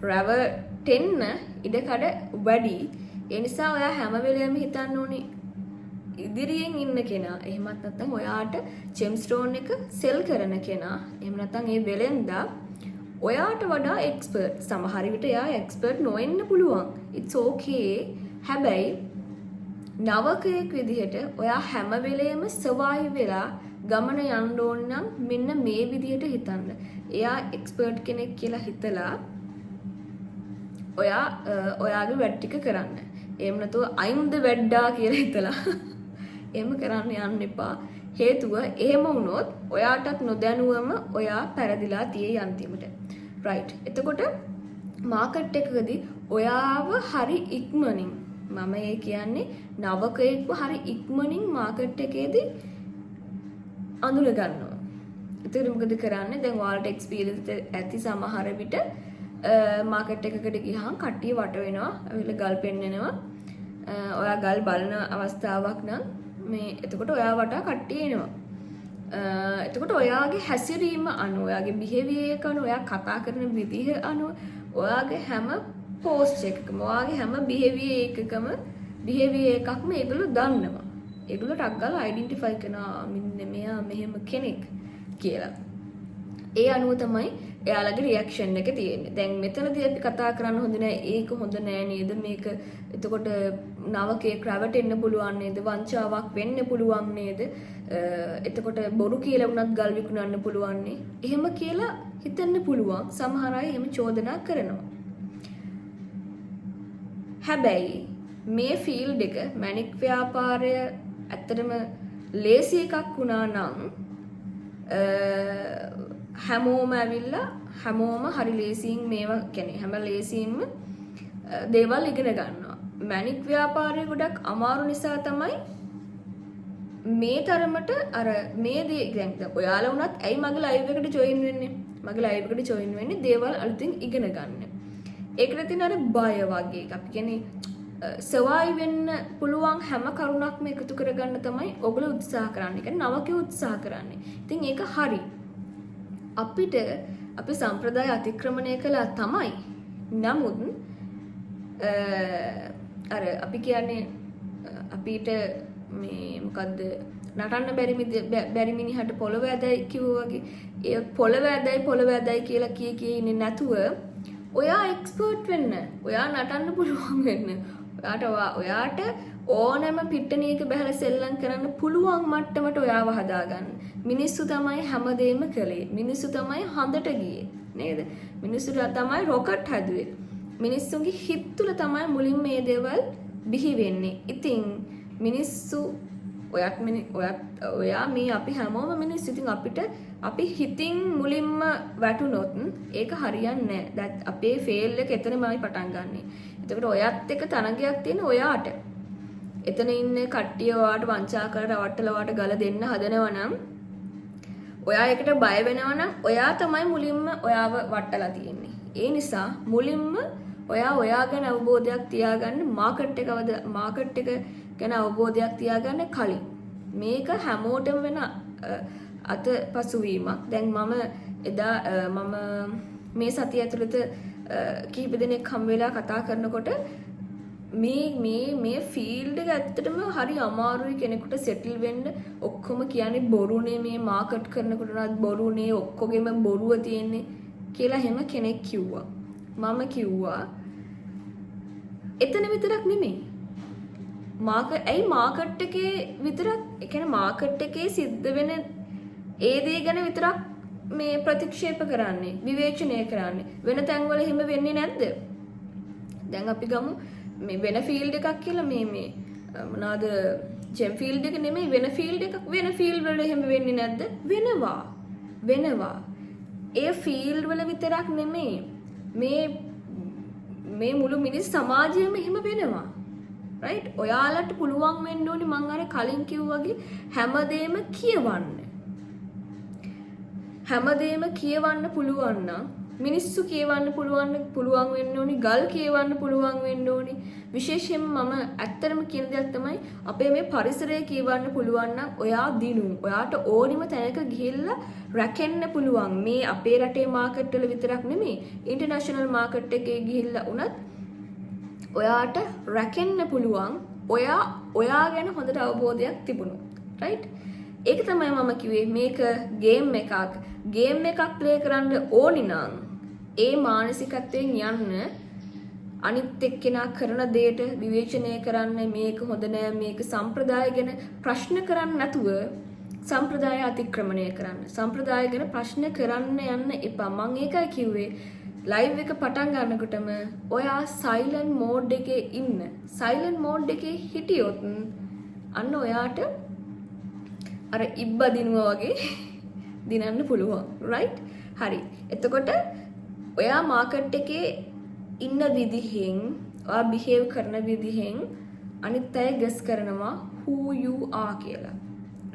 රැවටෙන්න ඉඩකඩ වැඩි. ඒ නිසා ඔයා හැම වෙලේම හිතන්න ඕනේ ඉදිරියෙන් ඉන්න කෙනා. එහෙමත් නැත්නම් ඔයාට ජෙම්ස්ටෝන් එක සෙල් කරන කෙනා. එහෙම නැත්නම් ඒ වෙලෙන්දා ඔයාට වඩා එක්ස්පර්ට්. සමහර විට එයා එක්ස්පර්ට් නොවෙන්න පුළුවන්. it's okay. හැබැයි නවකයෙක් විදිහට ඔයා හැම වෙලේම සර්වයිව් වෙලා ගමන යන්න ඕන නම් මෙන්න මේ විදිහට හිතන්න. එයා එක්ස්පර්ට් කෙනෙක් කියලා හිතලා ඔයාගේ වැඩ ටික කරන්න. එහෙම නැතුව අයින්ද වැඩ්ඩා කියලා හිතලා එහෙම කරන්න යන්න එපා. හේතුව එහෙම වුණොත් ඔයාටත් නොදැනුවම ඔයා පැරදිලා තියෙයි අන්තිමට. රයිට්. එතකොට මාකට් එකකදී ඔයාව හරි ඉක්මනින් මම ඒ කියන්නේ නවකයෙක්ව හරි ඉක්මනින් මාකට් එකේදී අඳුන ගන්නවා. එතකොට මොකද කරන්නේ? දැන් ඔයාලට එක්ස්පීරියන්ස් ඇති සමහර විට මාකට් එකකට ගියහම කට්ටිය වට වෙනවා. අවිල ගල් පෙන්නනවා. ඔයා ගල් බලන අවස්ථාවක් නම් මේ එතකොට ඔයා වටා කට්ටිය එනවා. එතකොට ඔයාගේ හැසිරීම අනුව ඔයාගේ බිහෙවියර් එක අනුව ඔයා කතා කරන විදිහ අනුව ඔයාගේ හැම පෝස්ට් එකකම ඔයාගේ හැම බිහෙවියර් එකක්ම ඒගොල්ලෝ දන්නවා. ඒගොල්ලෝ ටක් ගාලා අයිඩෙන්ටිෆයි කරනවා මෙන්න මෙයා මෙහෙම කෙනෙක් කියලා. ඒ අනුව තමයි එයාලගේ රියැක්ෂන් එක තියෙන්නේ. දැන් මෙතනදී අපි කතා කරන්න හොඳ නෑ ඒක හොඳ නෑ නේද මේක. එතකොට නවකයෙක් රැවටෙන්න පුළුවන් නේද? වංචාවක් වෙන්න පුළුවන් නේද? එතකොට බොරු කියලා වුණත් ගල් විකුණන්න පුළුවන් නේ. එහෙම කියලා හිතන්න පුළුවන්. සමහර අය එහෙම චෝදනා කරනවා. හැබැයි මේ ෆීල්ඩ් එක මැනික් ව්‍යාපාරය ඇත්තටම ලේසි එකක් වුණා නම් හැමෝම ඇවිල්ලා හැමෝම හරි ලේසියෙන් මේවා කියන්නේ හැම ලේසියෙන්ම දේවල් ඉගෙන ගන්නවා. මැනික් ව්‍යාපාරය ගොඩක් අමාරු නිසා තමයි මේ තරමට අර මේ දේ දැන් ඔයාලා වුණත් ඇයි මගේ ලයිව් එකට ජොයින් වෙන්නේ? මගේ ලයිව් එකට ජොයින් වෙන්නේ දේවල් අලුතින් ඉගෙන ගන්න. ඒකට තියෙන අර බය වගේ එකක්. අපි කියන්නේ සර්වයිව් වෙන්න පුළුවන් හැම කරුණක්ම එකතු කරගන්න තමයි ඔයගොල්ලෝ උත්සාහ කරන්නේ. කියන්නේ නවකේ උත්සාහ කරන්නේ. ඉතින් ඒක හරි. අපිට අපි සම්ප්‍රදාය අතික්‍රමණය කළා තමයි. නමුත් අර අපි කියන්නේ අපිට මේ මොකද්ද නටන්න බැරි මිනිහට පොළව ඇදයි කිව්වා වගේ ඒ පොළව ඇදයි කියලා කී ඉන්නේ නැතුව ඔයා එක්ස්පර්ට් වෙන්න. ඔයා නටන්න පුළුවන් වෙන්න. ඔයාට ඕනෑම පිට්ටනියක බහලා සෙල්ලම් කරන්න පුළුවන් මට්ටමට ඔයාව හදාගන්න. මිනිස්සු තමයි හැමදේම කළේ. මිනිස්සු තමයි හඳට ගියේ. නේද? මිනිස්සු තමයි රොකට් හදුවේ. මිනිස්සුන්ගේ හිත තුළ තමයි මුලින්ම මේ දේවල් බිහි වෙන්නේ. ඉතින් මිනිස්සු ඔයා මේ අපි හැමෝම මිනිස්සු. ඉතින් අපි හිතින් මුලින්ම වැටුනොත් ඒක හරියන්නේ නැහැ. අපේ ෆේල් එක එතනමයි පටන් ගන්නෙ. එතකොට ඔයත් එක තරගයක් තියෙන ඔයාට. එතන ඉන්න කට්ටිය ඔයාට වංචා කරලා රවට්ටලා ඔයාට ගල දෙන්න හදනවා නම් ඔයා ඒකට බය වෙනවා නම් ඔයා තමයි මුලින්ම ඔයාව වට්ටලා තියෙන්නේ. ඒ නිසා මුලින්ම ඔයා ගැන අවබෝධයක් තියාගන්න මාකට් එක ගැන අවබෝධයක් තියාගන්න කලින් මේක හැමෝටම වෙන අතපසුවීමක්. දැන් මම මේ සතිය ඇතුළත කිහිප දෙනෙක් හම් වෙලා කතා කරනකොට මේ ෆීල්ඩ් එක ඇත්තටම හරි අමාරුයි කෙනෙකුට සෙටල් වෙන්න. ඔක්කොම කියන්නේ බොරුනේ මේ මාකට් කරනකොට උනත් බොරුනේ ඔක්කොගෙම බොරුව තියෙන්නේ කියලා හැම කෙනෙක් කිව්වා. මම කිව්වා එතන විතරක් නෙමෙයි. මාකට් එකේ විතරක් ඒ කියන්නේ මාකට් එකේ සිද්ධ වෙන ඒ දේ ගැන විතරක් මේ ප්‍රතික්ෂේප කරන්නේ විවේචනය කරන්නේ වෙන තැන්වල හිම වෙන්නේ නැද්ද? දැන් අපි ගමු මේ වෙන ෆීල්ඩ් එකක් කියලා මේ මොනවාද ජෙම් ෆීල්ඩ් එක නෙමෙයි වෙන ෆීල්ඩ් එකක් වෙන ෆීල්ඩ් වල එහෙම වෙන්නේ නැද්ද? වෙනවා. ඒ ෆීල්ඩ් වල විතරක් නෙමෙයි මේ මුළු මිනිස් සමාජයේම එහෙම වෙනවා. right? ඔයාලට පුළුවන් වෙන්න ඕනි මං අර කලින් කිව්වාගේ හැමදේම කියවන්න පුළුවන් නම් මිනිස්සු කියවන්න පුළුවන් වෙන්න ඕනි ගල් කියවන්න පුළුවන් වෙන්න ඕනි විශේෂයෙන්ම මම ඇත්තටම කියන දෙයක් තමයි අපේ මේ පරිසරය කියවන්න පුළුවන් නම් ඔයා ඔයාට ඕනිම තැනක ගිහිල්ලා රැකෙන්න පුළුවන් මේ අපේ රටේ මාකට් වල විතරක් නෙමෙයි ඉන්ටර්නැෂනල් මාකට් එකේ ගිහිල්ලා උනත් ඔයාට රැකෙන්න පුළුවන් ඔයා ගැන හොඳට අවබෝධයක් තිබුණොත් right ඒක තමයි මම කිව්වේ මේක ගේම් එකක් ප්ලේ කරන්න ඕනි නම් ඒ මානසිකත්වයෙන් යන්න අනිත් එක්කෙනා කරන දෙයට විවේචනය කරන්න මේක හොඳ නෑ මේක සම්ප්‍රදාය ගැන ප්‍රශ්න කරන්න නැතුව සම්ප්‍රදාය අතික්‍රමණය කරන්න සම්ප්‍රදාය ගැන ප්‍රශ්න කරන්න යන්න එපා මම ඒකයි කිව්වේ ලයිව් එක පටන් ගන්නකොටම ඔයා සයිලන්ට් මෝඩ් එකේ හිටියොත් අන්න ඔයාට අර ඉබ්බා දිනුවා වගේ දිනන්න පුළුවන් right හරි එතකොට ඔයා මාකට් එකේ ඉන්න විදිහෙන් ඔයා බිහේව් කරන විදිහෙන් අනිත් අය ගස් කරනවා who you are කියලා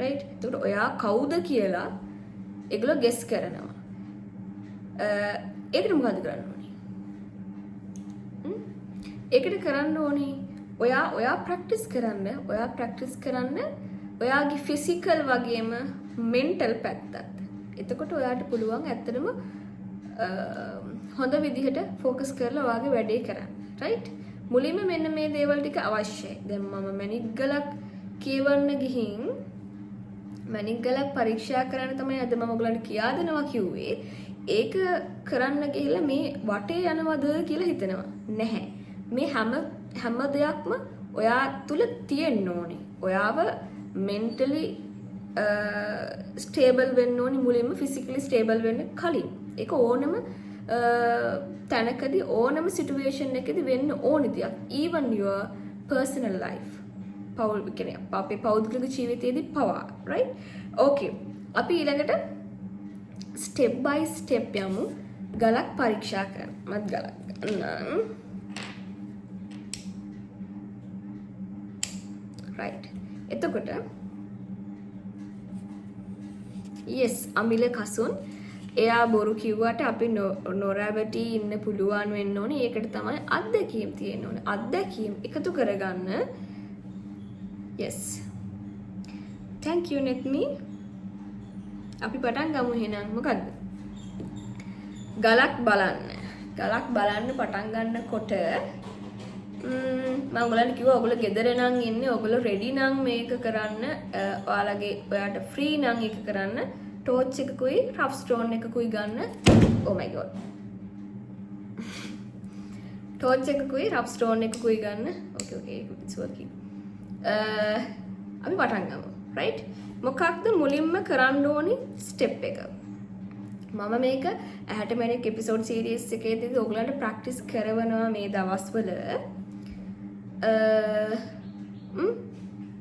right එතකොට ඔයා කවුද කියලා ඒගොල්ලෝ ගස් කරනවා ඒකට මොකද කරන්න ඕනේ ඒකට කරන්න ඕනේ ඔයා ප්‍රැක්ටිස් කරන්න ඔයාගේ ෆිසිකල් වගේම මෙන්ටල් පැත්තත් එතකොට ඔයාට පුළුවන් ඇත්තටම හොඳ විදිහට ෆෝකස් කරලා ඔයාගේ වැඩේ කරන්න රයිට් මුලින්ම මෙන්න මේ දේවල් ටික අවශ්‍යයි දැන් මම මැනික් ගලක් කියවන්න ගිහින් මැනික් ගලක් පරීක්ෂා කරන්න තමයි අද මම ඔයගලන්ට කියා දෙනවා කිව්වේ ඒක කරන්න ගිහලා මේ වටේ යනවද කියලා හිතනවා නැහැ මේ හැම දෙයක්ම ඔයා තුල තියෙන්න ඕනේ ඔයාව mentally stable වෙන්න ඕනි මුලින්ම physically stable වෙන්න කලින් ඒක ඕනම තැනකදී ඕනම situation එකකදී වෙන්න ඕනි දෙයක් even your personal life අපේ පෞද්ගලික ජීවිතයේදී පවා right okay අපි ඊළඟට step by step යමු ගලක් පරීක්ෂා කරන්න මත් ගලක් ගන්න right එතකොට yes අමිල කසුන් එයා බොරු කිව්වට අපි නොරැවටි ඉන්න පුළුවන් වෙන්න ඕනේ ඒකට තමයි අත්දැකීම් තියෙන්න ඕනේ අත්දැකීම් එකතු කරගන්න yes thank you netmi අපි පටන් ගමු එහෙනම් මොකද්ද ගලක් බලන්න පටන් ගන්නකොට මම ඔයගලන්ට කිව්වා ඔයගොල්ලෝ ගෙදර නම් ඉන්නේ ඔයගොල්ලෝ රෙඩි නම් මේක කරන්න ඔයාට ෆ්‍රී නම් ඒක කරන්න ටෝච් එකකුයි රෆ් ස්ටෝන් එකකුයි ගන්න oh my god ටෝච් එකකුයි රෆ් ස්ටෝන් එකකුයි ගන්න okay it's working අපි පටන් ගමු right මොකක්ද මුලින්ම කරන්න ඕනි ස්ටෙප් එක මම මේක ඇහැට මැනික් එපිසෝඩ් සීරීස් එකේදී ඔයගලන්ට ප්‍රැක්ටිස් කරවනවා මේ දවස්වල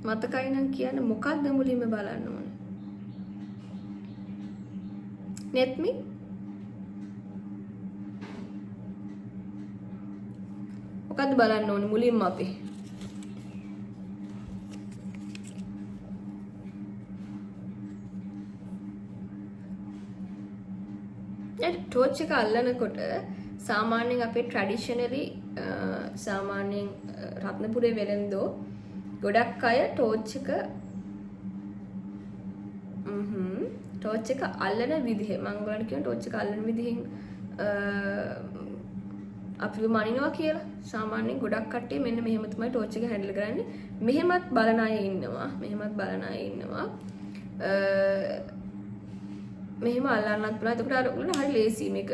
මතකයි නම් කියන්න මොකක්ද මුලින්ම බලන්න ඕනේ netmi මොකක්ද බලන්න ඕනේ මුලින්ම අපි ටෝච් එක අල්ලනකොට සාමාන්‍යයෙන් අපේ ට්‍රැඩිෂනලි සාමාන්‍යයෙන් රත්නපුරේ වෙළෙන්දෝ ගොඩක් අය ටෝච් එක අල්ලන විදිහ මම ඔයාලට කියන ටෝච් එක අල්ලන විදිහෙන් අපිව මනිනවා කියලා සාමාන්‍යයෙන් ගොඩක් කට්ටිය මෙන්න මෙහෙම තමයි ටෝච් එක හැන්ඩල් කරන්නේ මෙහෙමත් බලන අය ඉන්නවා මෙහෙම අල්ලන්නත් පුළුවන්. එතකොට අර උගලන හරි ලේසි මේක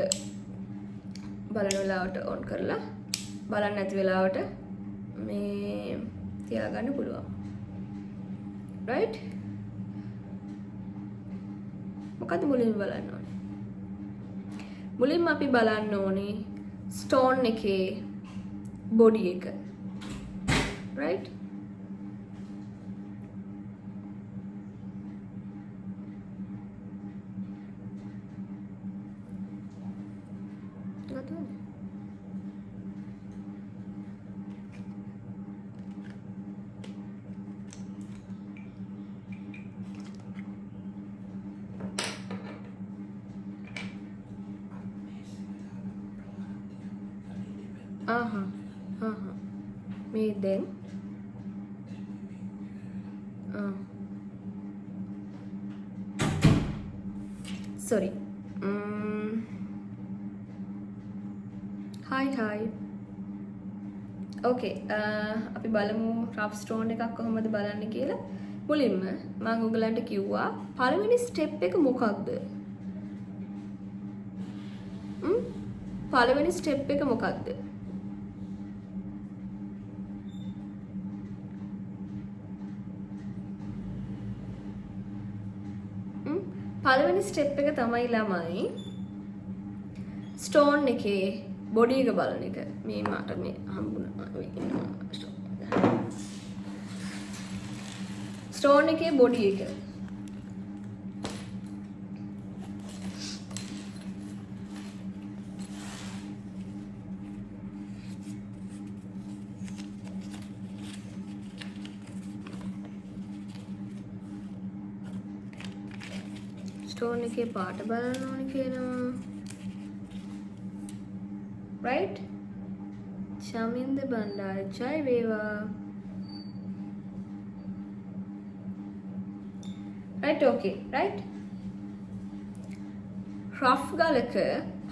බලන වෙලාවට ඔන් කරලා බලන්න නැති වෙලාවට මේ තියාගන්න පුළුවන්. right? මොකද මුලින්ම බලන්න ඕනේ. මුලින්ම අපි බලන්න ඕනේ ස්ටෝන් එකේ body එක. right? මේ දැන් sorry hi okay අපි බලමු rough stone එකක් කොහොමද බලන්නේ කියලා. මුලින්ම මම ඔයගලන්ට කිව්වා පළවෙනි ස්ටෙප් එක මොකක්ද? පළවෙනි ස්ටෙප් එක මොකක්ද? පළවෙනි ස්ටෙප් එක තමයි ළමයි ස්ටෝන් එකේ බොඩි එක බලන එක. මේ මට මේ හම්බුණා ස්ටෝන් එකේ බොඩි එක. ස්ටෝන් එකේ පාට බලන්න ඕනේ කියනවා. right? Shamind Bandar Jai Veva. right, okay, right? rough ගලක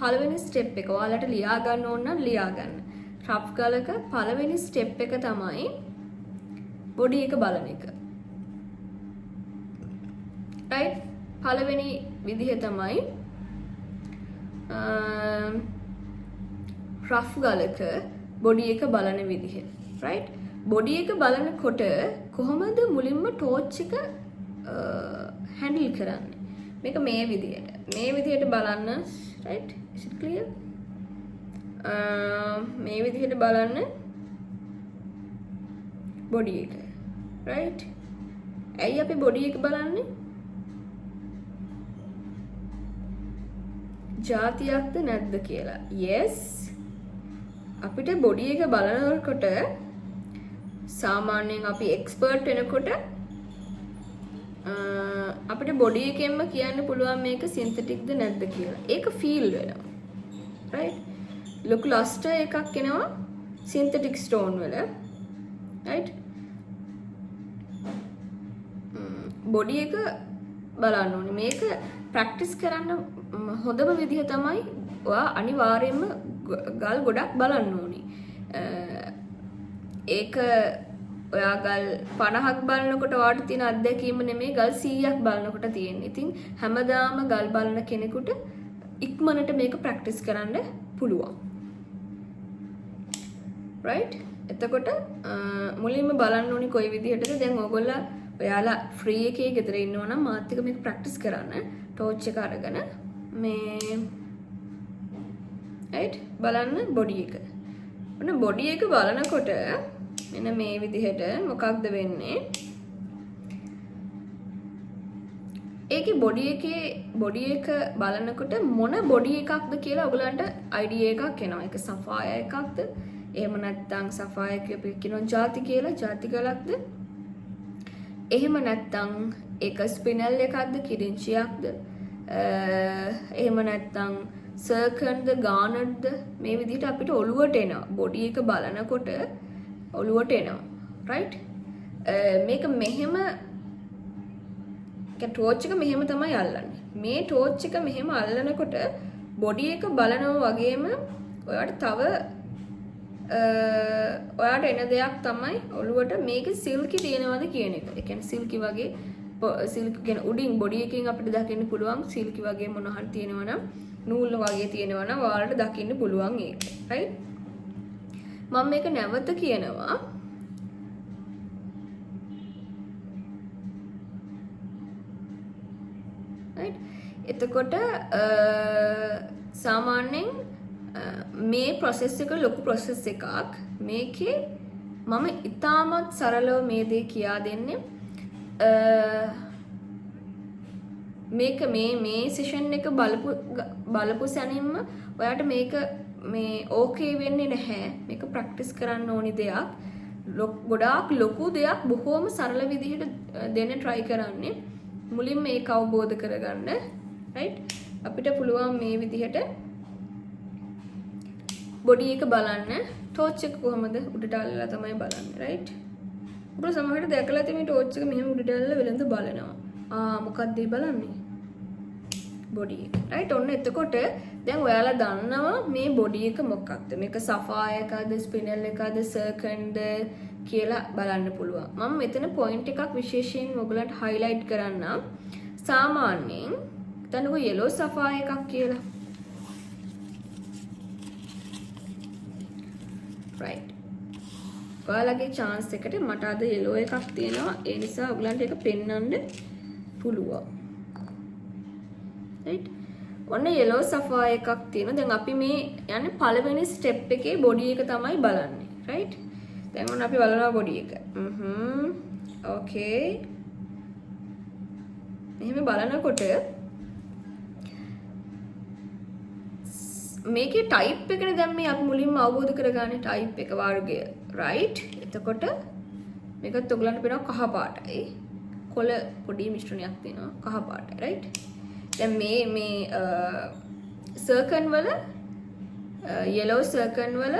පළවෙනි ස්ටෙප් එක ඔයාලට ලියා ගන්න ඕන නම් ලියා ගන්න. rough ගලක පළවෙනි ස්ටෙප් එක තමයි බොඩි එක බලන එක. right? පළවෙනි විදිහ තමයි rough ගලක බොඩි එක බලන විදිහ. right? බොඩි එක බලනකොට කොහොමද මුලින්ම ටෝච් එක හැන්ඩල් කරන්නේ? මේක මේ විදිහට බලන්න. right? is it clear? මේ විදිහට බලන්න බොඩි එක. right? ඇයි අපි බොඩි එක බලන්නේ? ජාතියක්ද නැද්ද කියලා. yes. අපිට බොඩි එක බලනකොට සාමාන්‍යයෙන් අපි එක්ස්පර්ට් වෙනකොට අපිට බොඩි එකෙන්ම කියන්න පුළුවන් මේක සින්තටික්ද නැද්ද කියලා. ඒක ෆීල් වෙනවා. right? ලොකු ලස්ටර් එකක් එනවා සින්තටික් ස්ටෝන් වල. right? බොඩි එක බලන්න ඕනේ. මේක ප්‍රැක්ටිස් කරන්න හොඳම විදිහ තමයි ඔයා අනිවාර්යයෙන්ම ගල් ගොඩක් බලන්න ඕනේ. ඒක ඔයා ගල් 50ක් බලනකොට ඔයාට තියෙන අත්දැකීම නෙමෙයි ගල් 100ක් බලනකොට තියෙන්නේ. ඉතින් හැමදාම ගල් බලන කෙනෙකුට ඉක්මනට මේක ප්‍රැක්ටිස් කරන්න පුළුවන්. right? එතකොට මුලින්ම බලන්න ඕනේ කොයි විදිහටද. දැන් ඕගොල්ලෝ ඔයාලා ෆ්‍රී එකේ ගෙදර ඉන්නවා නම් මාත් එක්ක මේක ප්‍රැක්ටිස් කරන්න. ටෝච් එක අරගෙන මේ right? බලන්න බොඩි එක. ඔන්න බොඩි එක බලනකොට මෙන්න මේ විදිහට මොකක්ද වෙන්නේ? ඒකේ බොඩි එක බලනකොට මොන බොඩි එකක්ද කියලා ඔයගලන්ට අයිඩියා එකක් එනවා. ඒක සෆායා එකක්ද? එහෙම නැත්නම් සෆායා කියනවා ಜಾති කියලා ಜಾති ගලක්ද? එහෙම නැත්නම් ඒක ස්පිනල් එකක්ද? කිරින්චියක්ද? එහෙම නැත්නම් සර්කන්ද ගානර්ද? මේ විදිහට අපිට ඔළුවට එනවා. බොඩි එක බලනකොට ඔළුවට එනවා. right? මේක මෙහෙම ටෝච් එක මෙහෙම තමයි අල්ලන්නේ. මේ ටෝච් එක මෙහෙම අල්ලනකොට බොඩි එක බලනවා වගේම ඔයාට තව ඔයාට එන දෙයක් තමයි ඔළුවට මේක සිල්කි තියෙනවද කියන එක. ඒ කියන්නේ සිල්කි වගේ සිල්කි කියන උඩින් බොඩි එකකින් අපිට දකින්න පුළුවන් සිල්කි වගේ මොන හරි තියෙනවනම් නූල් වගේ තියෙනවනම් ඔයාලට දකින්න පුළුවන් ඒක. right? මම මේක නැවත කියනවා. right? එතකොට සාමාන්‍යයෙන් මේ process එක ලොකු process එකක්. මේකේ මම ඉතාමත් සරලව මේ දේ කියා දෙන්නේ. මේක මේ session එක බලපු සැනින්ම ඔයාට මේක මේ okay වෙන්නේ නැහැ. මේක practice කරන්න ඕනි දෙයක්. ගොඩාක් ලොකු දෙයක් බොහොම සරල විදිහට දෙන්න try කරන්නේ. මුලින්ම මේක අවබෝධ කරගන්න. right? අපිට පුළුවන් මේ විදිහට body එක බලන්න. torch එක කොහමද උඩට අල්ලලා තමයි බලන්නේ. right? ඔබලා සමහරවිට දැකලා තියෙන torch එක මෙහෙම උඩට අල්ලලා වෙලඳ බලනවා. මොකක්ද ඒ බලන්නේ? body එක. right? ඔන්න එතකොට දැන් ඔයාලා දන්නවා මේ body එක මොකක්ද? මේක sapphire එකද, spinel එකද, zirconද කියලා බලන්න පුළුවන්. මම මෙතන point එකක් විශේෂයෙන් ඔයගලන්ට highlight කරන්නම්. සාමාන්‍යයෙන් තනකො yellow sapphire එකක් කියලා. right. ඔයාලගේ chance එකට මට අද yellow එකක් තියෙනවා. ඒ නිසා ඔයගලන්ට ඒක පෙන්වන්න පුළුවන්. right? ඔන්න yellow sapphire එකක් තියෙනවා. දැන් අපි මේ යන්නේ පළවෙනි step එකේ body එක තමයි බලන්නේ. right? දැන් ඔන්න අපි බලනවා body එක. okay. මෙහෙම බලනකොට මේකේ type එකනේ දැන් මේ අපි මුලින්ම අවබෝධ කරගන්නේ type එක වර්ගය. right? එතකොට මේකත් ඔයගලන්ට පේනවා කහ පාටයි. කොළ පොඩි මිශ්‍රණයක් තියෙනවා කහ පාටයි. right? දැන් මේ circle වල yellow circle වල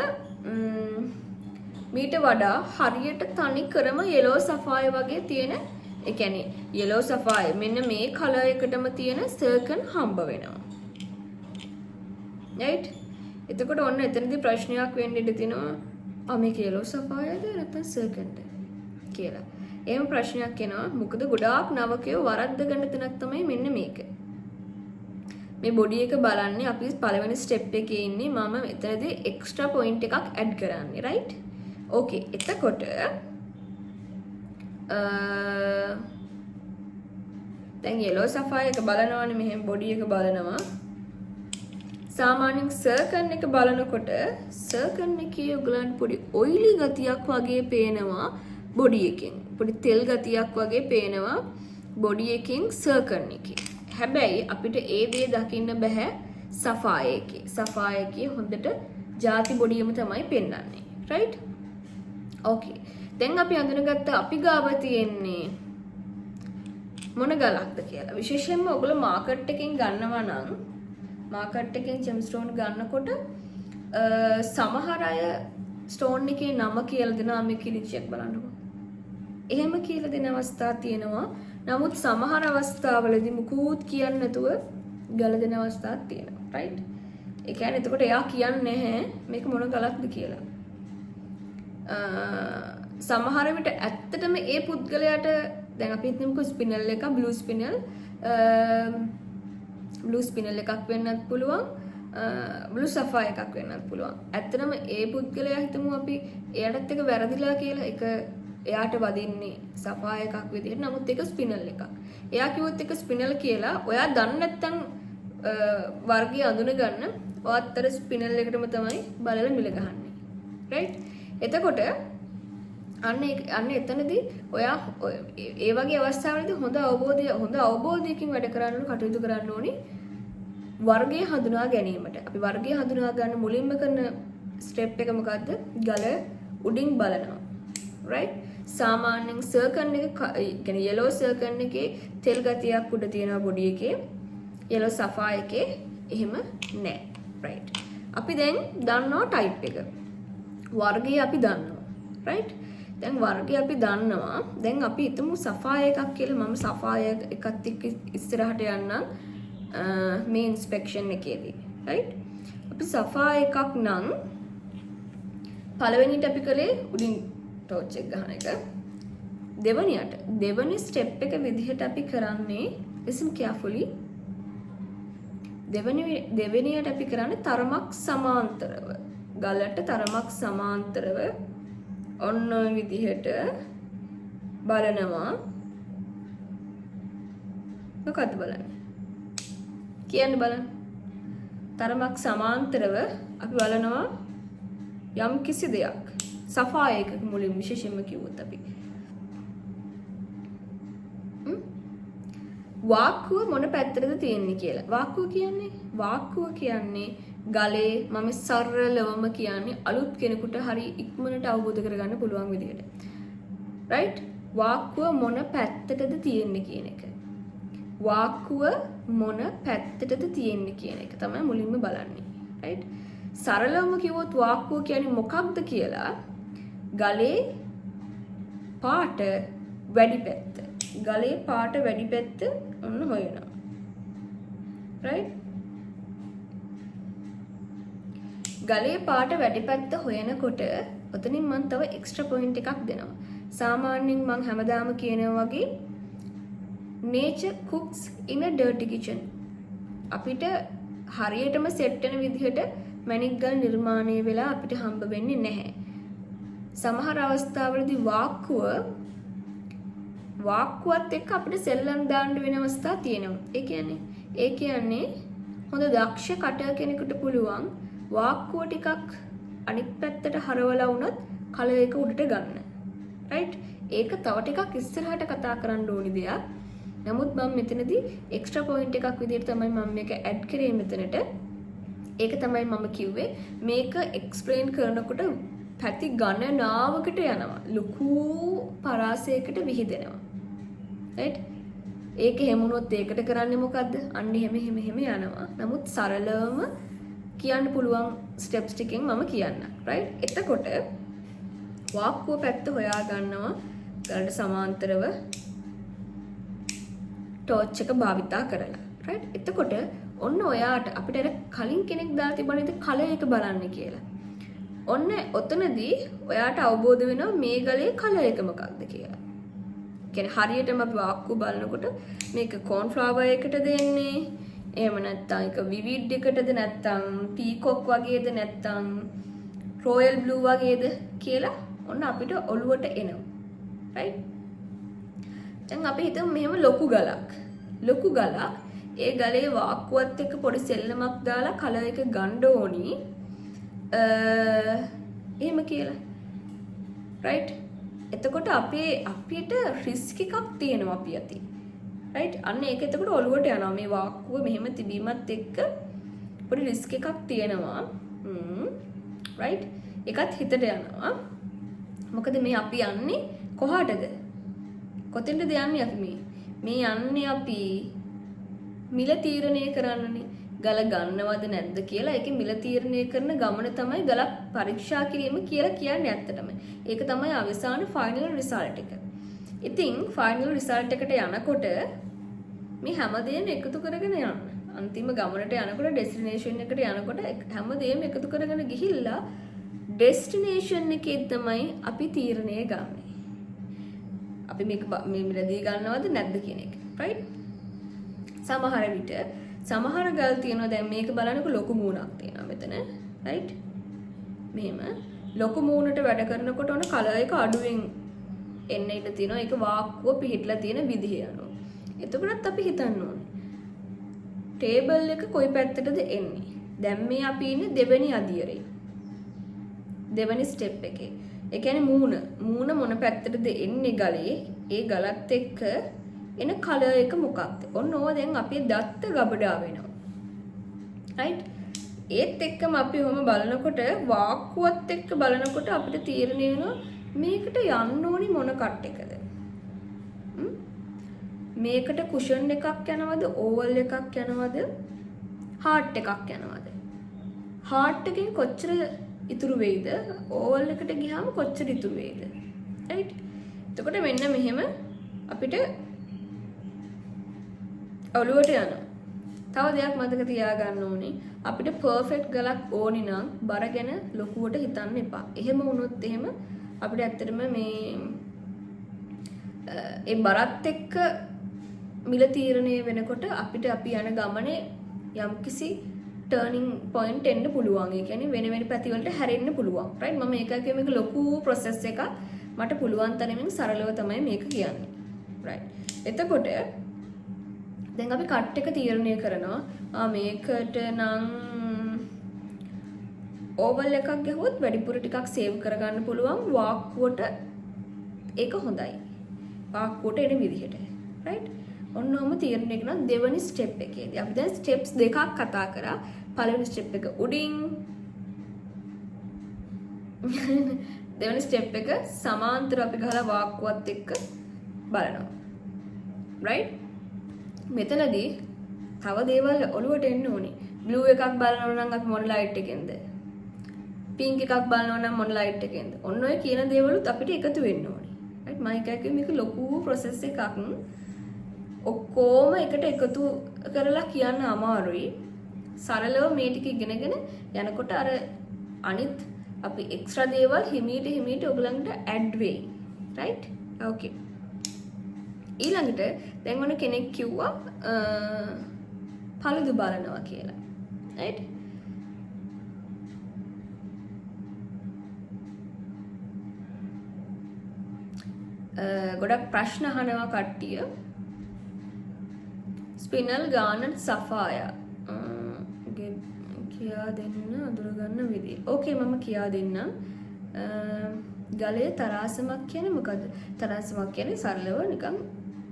මීට වඩා හරියට තනි කරම yellow sapphire වගේ තියෙන ඒ කියන්නේ yellow sapphire මෙන්න මේ color එකටම තියෙන circle හම්බ වෙනවා. right? එතකොට ඔන්න එතනදී ප්‍රශ්නයක් වෙන්න ඉඩ තියෙනවා. මේක yellow sapphireද නැත්නම් circleද කියලා. එහෙම ප්‍රශ්නයක් එනවා. මොකද ගොඩාක් නවකයෝ වරද්දගන්න තැනක් තමයි මෙන්න මේක. මේ body එක බලන්නේ අපි පළවෙනි step එකේ ඉන්නේ. මම එතනදී extra point එකක් add කරන්නේ. right? okay. එතකොට දැන් yellow sapphire එක බලනවානේ මෙහෙම body එක බලනවා. සාමාන්‍යයෙන් circle එක බලනකොට circle එකේ ඔයගලන්ට පොඩි oily ගතියක් වගේ පේනවා body එකෙන්. පොඩි තෙල් ගතියක් වගේ පේනවා body එකෙන් circle එකේ. හැබැයි අපිට ඒ දේ දකින්න බෑ sapphire එකේ. sapphire එකේ හොඳට ಜಾති body එකම තමයි පෙන්වන්නේ. right? okay. දැන් අපි අඳුනගත්ත අපි ගාව තියෙන්නේ මොන ගලක්ද කියලා. විශේෂයෙන්ම ඔයගොල්ලෝ මාකට් එකෙන් ගන්නවා නම් මාකට් එකෙන් gemstone ගන්නකොට සමහර අය ස්ටෝන් එකේ නම කියලා දෙනවා. මේ කිලිච්චයක් බලන්නකෝ. එහෙම කියලා දෙන අවස්ථා තියෙනවා. නමුත් සමහර අවස්ථාවලදී මුකුත් කියන්නේ නැතුව ගල දෙන අවස්ථාවක් තියෙනවා. right? ඒ කියන්නේ එතකොට එයා කියන්නේ නැහැ මේක මොන ගලක්ද කියලා. සමහර විට ඇත්තටම ඒ පුද්ගලයාට දැන් අපි හිතමුකෝ ස්පිනල් එක blue spinel එකක් වෙන්නත් පුළුවන් blue sapphire එකක් වෙන්නත් පුළුවන්. ඇත්තටම ඒ පුද්ගලයා හිතමු අපි එයාටත් එක වැරදිලා කියලා එක එයාට වදින්නේ sapphire එකක් විදිහට. නමුත් ඒක spinel එකක්. එයා කිව්වොත් ඒක spinel කියලා ඔයා දන්නේ නැත්නම් වර්ගය අඳුන ගන්න ඔයත් අර spinel එකටම තමයි බලලා මිල ගහන්නේ. right? එතකොට අන්න එතනදී ඔයා ඒ වගේ අවස්ථාවලදී හොඳ අවබෝධයකින් වැඩ කරන්න ඕන කටයුතු කරන්න ඕනි වර්ගය හඳුනා ගැනීමට. අපි වර්ගය හඳුනා ගන්න මුලින්ම කරන ස්ටෙප් එක මොකද්ද? ගල උඩින් බලනවා. right? සාමාන්‍යයෙන් circle එක කියන්නේ yellow circle එකේ තෙල් ගතියක් උඩ තියෙනවා body එකේ. yellow sapphire එකේ එහෙම නැහැ. right? අපි දැන් දන්නවා type එක. වර්ගය අපි දන්නවා. right? දැන් වර්ගය අපි දන්නවා. දැන් අපි හිතමු sapphire එකක් කියලා. මම sapphire එකත් එක්ක ඉස්සරහට යන්නම් මේ inspection එකේදී. right? අපි sapphire එකක් නම් පළවෙනිට අපි කලේ උඩින් torch එක ගහන එක. දෙවනි step එක විදිහට අපි කරන්නේ listen carefully. දෙවෙනියට අපි කරන්නේ තරමක් සමාන්තරව. ගලට තරමක් සමාන්තරව ඔන්න ඔය විදිහට බලනවා. මොකක්ද බලන්නේ? කියන්න බලන්න. තරමක් සමාන්තරව අපි බලනවා යම් කිසි දෙයක් සෆාය එකක මුලින් විශේෂයෙන්ම කිව්වොත් අපි වාක්කුව මොන පැත්තටද තියෙන්නේ කියලා. වාක්කුව කියන්නේ ගලේ මම සරලවම කියන්නේ අලුත් කෙනෙකුට හරි ඉක්මනට අවබෝධ කරගන්න පුළුවන් විදිහට. right? වාක්කුව මොන පැත්තටද තියෙන්නේ කියන එක. වාක්කුව මොන පැත්තටද තියෙන්නේ කියන එක තමයි මුලින්ම බලන්නේ. right? සරලවම කිව්වොත් වාක්කුව කියන්නේ මොකක්ද කියලා ගලේ පාට වැඩි පැත්ත. ගලේ පාට වැඩි පැත්ත ඔන්න හොයනවා. right? ගලේ පාට වැඩි පැත්ත හොයනකොට ඔතනින් මම තව එක්ස්ට්‍රා පොයින්ට් එකක් දෙනවා. සාමාන්‍යයෙන් මම හැමදාම කියනවා වගේ nature cooks in a dirty kitchen. අපිට හරියටම සෙට් වෙන විදිහට මැණික් ගල් නිර්මාණය වෙලා අපිට හම්බ වෙන්නේ නැහැ. සමහර අවස්ථාවලදී වාක්කුවත් එක්ක අපිට සෙල්ලම් දාන්න වෙන අවස්ථා තියෙනවා. ඒ කියන්නේ හොඳ දක්ෂ කටර් කෙනෙකුට පුළුවන් වාක්කුව ටිකක් අනිත් පැත්තට හරවලා වුණත් කලර් එක උඩට ගන්න. right? ඒක තව ටිකක් ඉස්සරහට කතා කරන්න ඕනි දෙයක්. නමුත් මම මෙතනදී එක්ස්ට්‍රා පොයින්ට් එකක් විදිහට තමයි මම මේක ඇඩ් කරේ මෙතනට. ඒක තමයි මම කිව්වේ මේක එක්ස්ප්ලেইন කරනකොට පැති ගණනාවකට යනවා. ලොකු පරාසයකට විහිදෙනවා. right? ඒක හැමුණොත් ඒකට කරන්නේ මොකද්ද? අන්න එහෙම යනවා. නමුත් සරලවම කියන්න පුළුවන් ස්ටෙප්ස් ටිකෙන් මම කියන්නම්. right? එතකොට වාක්කුව පැත්ත හොයා ගන්නවා ගලට සමාන්තරව ටෝච් එක භාවිතා කරලා. right? එතකොට ඔන්න ඔයාට අපිට අර කලින් කෙනෙක් දාලා තිබුණේ කලර් එක බලන්න කියලා. ඔන්න ඔතනදී ඔයාට අවබෝධ වෙනවා මේ ගලේ කලර් එක මොකක්ද කියලා. කියන්නේ හරියටම අපි වාක්කුව බලනකොට මේක කෝන්ෆ්ලවර් එකටද දෙන්නේ එහෙම නැත්නම් ඒක විවිඩ් එකටද නැත්නම් පීකොක් වගේද නැත්නම් රොයල් බ්ලූ වගේද කියලා ඔන්න අපිට ඔළුවට එනවා. right? දැන් අපි හිතමු මෙහෙම ලොකු ගලක් ඒ ගලේ වාක්කුවත් එක්ක පොඩි සෙල්ලමක් දාලා කලර් එක ගන්න ඕනි. එහෙම කියලා. right? එතකොට අපිට රිස්ක් එකක් තියෙනවා අපි අතින්. right? අන්න ඒක එතකොට ඔළුවට යනවා. මේ වාක්කුව මෙහෙම තිබීමත් එක්ක පොඩි රිස්ක් එකක් තියෙනවා. right? ඒකත් හිතට යනවා. මොකද මේ අපි යන්නේ කොහාටද? කොතෙන්ද යන්නේ අපි මේ යන්නේ අපි මිල තීරණය කරන්නනේ. ගල ගන්නවද නැද්ද කියලා. ඒකේ මිල තීරණය කරන ගමන තමයි ගලක් පරීක්ෂා කිරීම කියලා කියන්නේ ඇත්තටම. ඒක තමයි අවසාන ෆයිනල් රිසල්ට් එක. ඉතින් ෆයිනල් රිසල්ට් එකට යනකොට මේ හැමදේම එකතු කරගෙන යන්න. අන්තිම ගමනට යනකොට ඩෙස්ටිනේෂන් එකට යනකොට හැමදේම එකතු කරගෙන ගිහිල්ලා ඩෙස්ටිනේෂන් එකේ තමයි අපි තීරණය ගන්නෙ. අපි මේක මේ මිලදී ගන්නවද නැද්ද කියන එක. right? සමහර විට සමහර ගල් තියෙනවා දැන් මේක බලනකොට ලොකු මූණක් තියෙනවා මෙතන. right? මෙහෙම ලොකු මූණට වැඩ කරනකොට ඔන කලර් එක අඩුවෙන් එන්න ඉඩ තියෙනවා. ඒක වාක්කුව පිහිටලා තියෙන විදිහ අනුව. එතකොටත් අපි හිතන්න ඕනේ. ටේබල් එක කොයි පැත්තටද එන්නේ? දැන් මේ අපි ඉන්නේ දෙවෙනි අදියරේ. දෙවෙනි ස්ටෙප් එකේ. ඒ කියන්නේ මූණ මොන පැත්තටද එන්නේ ගලේ? ඒ ගලත් එක්ක එන කලර් එක මොකක්ද? ඔන්න ඕවා දැන් අපේ දත්ත ගබඩා වෙනවා. right? ඒත් එක්කම අපි ඔහොම බලනකොට වාක්කුවත් එක්ක බලනකොට අපිට තීරණය වෙනවා මේකට යන්න ඕනි මොන කට් එකද? මේකට කුෂන් එකක් යනවද? ඕවල් එකක් යනවද? හાર્ට් එකක් යනවද? හાર્ට් එකෙන් කොච්චර ඉතුරු වෙයිද? ඕවල් එකට ගියාම කොච්චර ඉතුරු වෙයිද? right? එතකොට මෙන්න මෙහෙම අපිට ඔළුවට යනවා. තව දෙයක් මතක තියාගන්න ඕනේ. අපිට පර්ෆෙක්ට් ගලක් ඕනි නම් බර ගැන ලොකුවට හිතන්න එපා. එහෙම වුණොත් එහෙම අපිට ඇත්තටම මේ ඒ බරත් එක්ක මිල තීරණය වෙනකොට අපිට අපි යන ගමනේ යම්කිසි ටර්නින් පොයින්ට් එන්න පුළුවන්. ඒ කියන්නේ වෙන වෙන පැති වලට හැරෙන්න පුළුවන්. right? මම ඒකයි මේක ලොකු process එකක්. මට පුළුවන් තරමින් සරලව තමයි මේක කියන්නේ. right? එතකොට දැන් අපි කට් එක තීරණය කරනවා. මේකට නම් ඕවල් එකක් ගැහුවොත් වැඩිපුර ටිකක් සේව් කරගන්න පුළුවන් වාක්කුවට. ඒක හොඳයි. වාක්කුවට එන විදිහට. රයිට්? ඔන්නෝම තීරණය කරන දෙවෙනි ස්ටෙප් එකේදී. අපි දැන් ස්ටෙප්ස් දෙකක් කතා කරා. පළවෙනි ස්ටෙප් එක උඩින්. දෙවෙනි ස්ටෙප් එක සමාන්තර අපි ගහලා වාක්කුවත් එක්ක බලනවා. රයිට්? මෙතනදී තව දේවල් ඔළුවට එන්න ඕනේ. බ්ලූ එකක් බලනවා නම් අපි මොන ලයිට් එකෙන්ද? පින්ක් එකක් බලනවා නම් මොන ලයිට් එකෙන්ද? ඔන්න ඔය කියන දේවලුත් අපිට එකතු වෙන්න ඕනේ. රයිට්? මම එකකින් මේක ලොකු ප්‍රොසෙස් එකක්. ඔක්කොම එකට එකතු කරලා කියන්න අමාරුයි. සරලව මේ ටික ඉගෙනගෙන යනකොට අර අනිත් අපි එක්ස්ට්‍රා දේවල් හිමීට ඔයගලන්ට ඇඩ් වෙයි. රයිට්? ඕකේ. ඊළඟට දැන් ඔන්න කෙනෙක් කිව්වා පළුදු බලනවා කියලා. රයිට්? ගොඩක් ප්‍රශ්න අහනවා කට්ටිය. ස්පිනල් ගානට් සෆායා කියා දෙන්න අඳුරගන්න විදිය. ඕකේ මම කියා දෙන්නම්. ගලේ තරාසමක් කියන්නේ මොකද්ද? තරාසමක් කියන්නේ සරලව නිකන්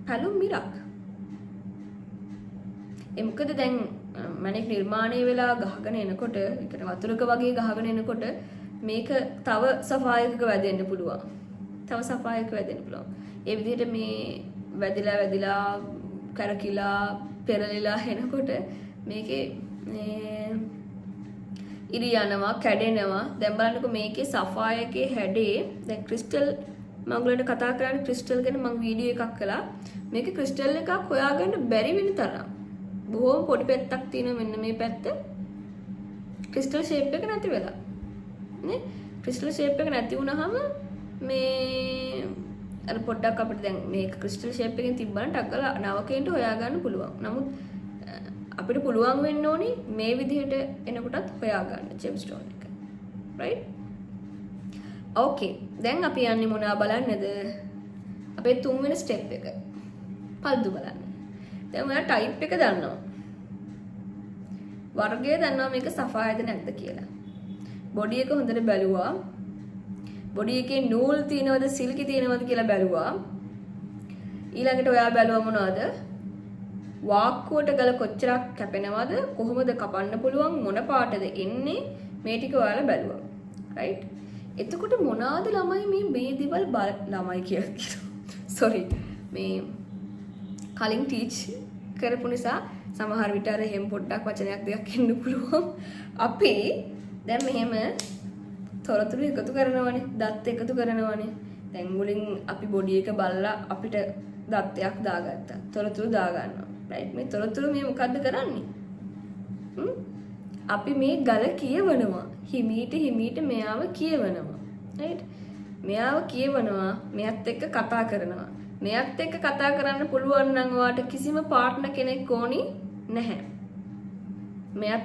පැලුම් මිරක්. ඒ මොකද දැන් මණික් නිර්මාණය වෙලා ගහගෙන එනකොට, ඒකට වතුරක වගේ ගහගෙන එනකොට මේක තව සෆායකක වැදෙන්න පුළුවන්. තව සෆායක වැදෙන්න පුළුවන්. ඒ විදිහට මේ වැදිලා කරකිලා පෙරලිලා එනකොට මේකේ ඉරි යනවා කැඩෙනවා. දැන් බලන්නකො මේකේ සෆායකේ හැඩේ දැන් ක්‍රිස්ටල් මම ඔයගලන්ට කතා කරන්නේ ක්‍රිස්ටල් ගැන මම වීඩියෝ එකක් කළා. මේකේ ක්‍රිස්ටල් එකක් හොයාගන්න බැරි වෙන තරම් බොහොම පොඩි පැත්තක් තියෙනවා මෙන්න මේ පැත්ත. ක්‍රිස්ටල් ෂේප් එක නැති වෙලා. නේ? ක්‍රිස්ටල් ෂේප් එක නැති වුනහම මේ අර පොඩ්ඩක් අපිට දැන් මේක ක්‍රිස්ටල් ෂේප් එකෙන් තිබ්බනම් ටක් කරලා නවකෙන්ට හොයාගන්න පුළුවන්. නමුත් අපිට පුළුවන් වෙන්න ඕනි මේ විදිහට එනකොටත් හොයාගන්න ජෙම්ස්ටෝන් එක. රයිට්? ඕකේ. දැන් අපි යන්නේ මොනවා බලන්නද? අපේ තුන්වෙනි ස්ටෙප් එක. පළුදු බලන්න. දැන් ඔයා ටයිප් එක දන්නවා. වර්ගය දන්නවා මේක සෆායද නැද්ද කියලා. බොඩි එක හොඳට බැලුවා. බොඩි එකේ නූල් තියෙනවද සිල්කි තියෙනවද කියලා බැලුවා. ඊළඟට ඔයා බැලුවා මොනවද? වාක්කුවට ගල කොච්චරක් කැපෙනවද? කොහොමද කපන්න පුළුවන්? මොන පාටද එන්නේ? මේ ටික ඔයාලා බැලුවා. රයිට්? එතකොට මොනවාද ළමයි මේ දේවල් ළමයි කියලා. සෝරි. මේ කලින් ටීච් කරපු නිසා සමහර විට අර එහෙම පොඩ්ඩක් වචනයක් දෙකක් එන්න පුළුවන්. අපි දැන් මෙහෙම තොරතුරු එකතු කරනවානේ, දත් එකතු කරනවානේ. දැන් මුලින් අපි බොඩි එක බලලා අපිට දත්තයක් දාගත්තා. තොරතුරු දාගන්නවා. රයිට්? මේ තොරතුරු මේ මොකද්ද කරන්නේ? අපි මේ ගල කියවනවා. හිමීට මෙයාව කියවනවා. රයිට්? මෙයාව කියවනවා, මෙයත් එක්ක කතා කරනවා. මෙයත් එක්ක කතා කරන්න පුළුවන් නම් ඔයාට කිසිම පාර්ට්නර් කෙනෙක් ඕනි නැහැ. මෙයත්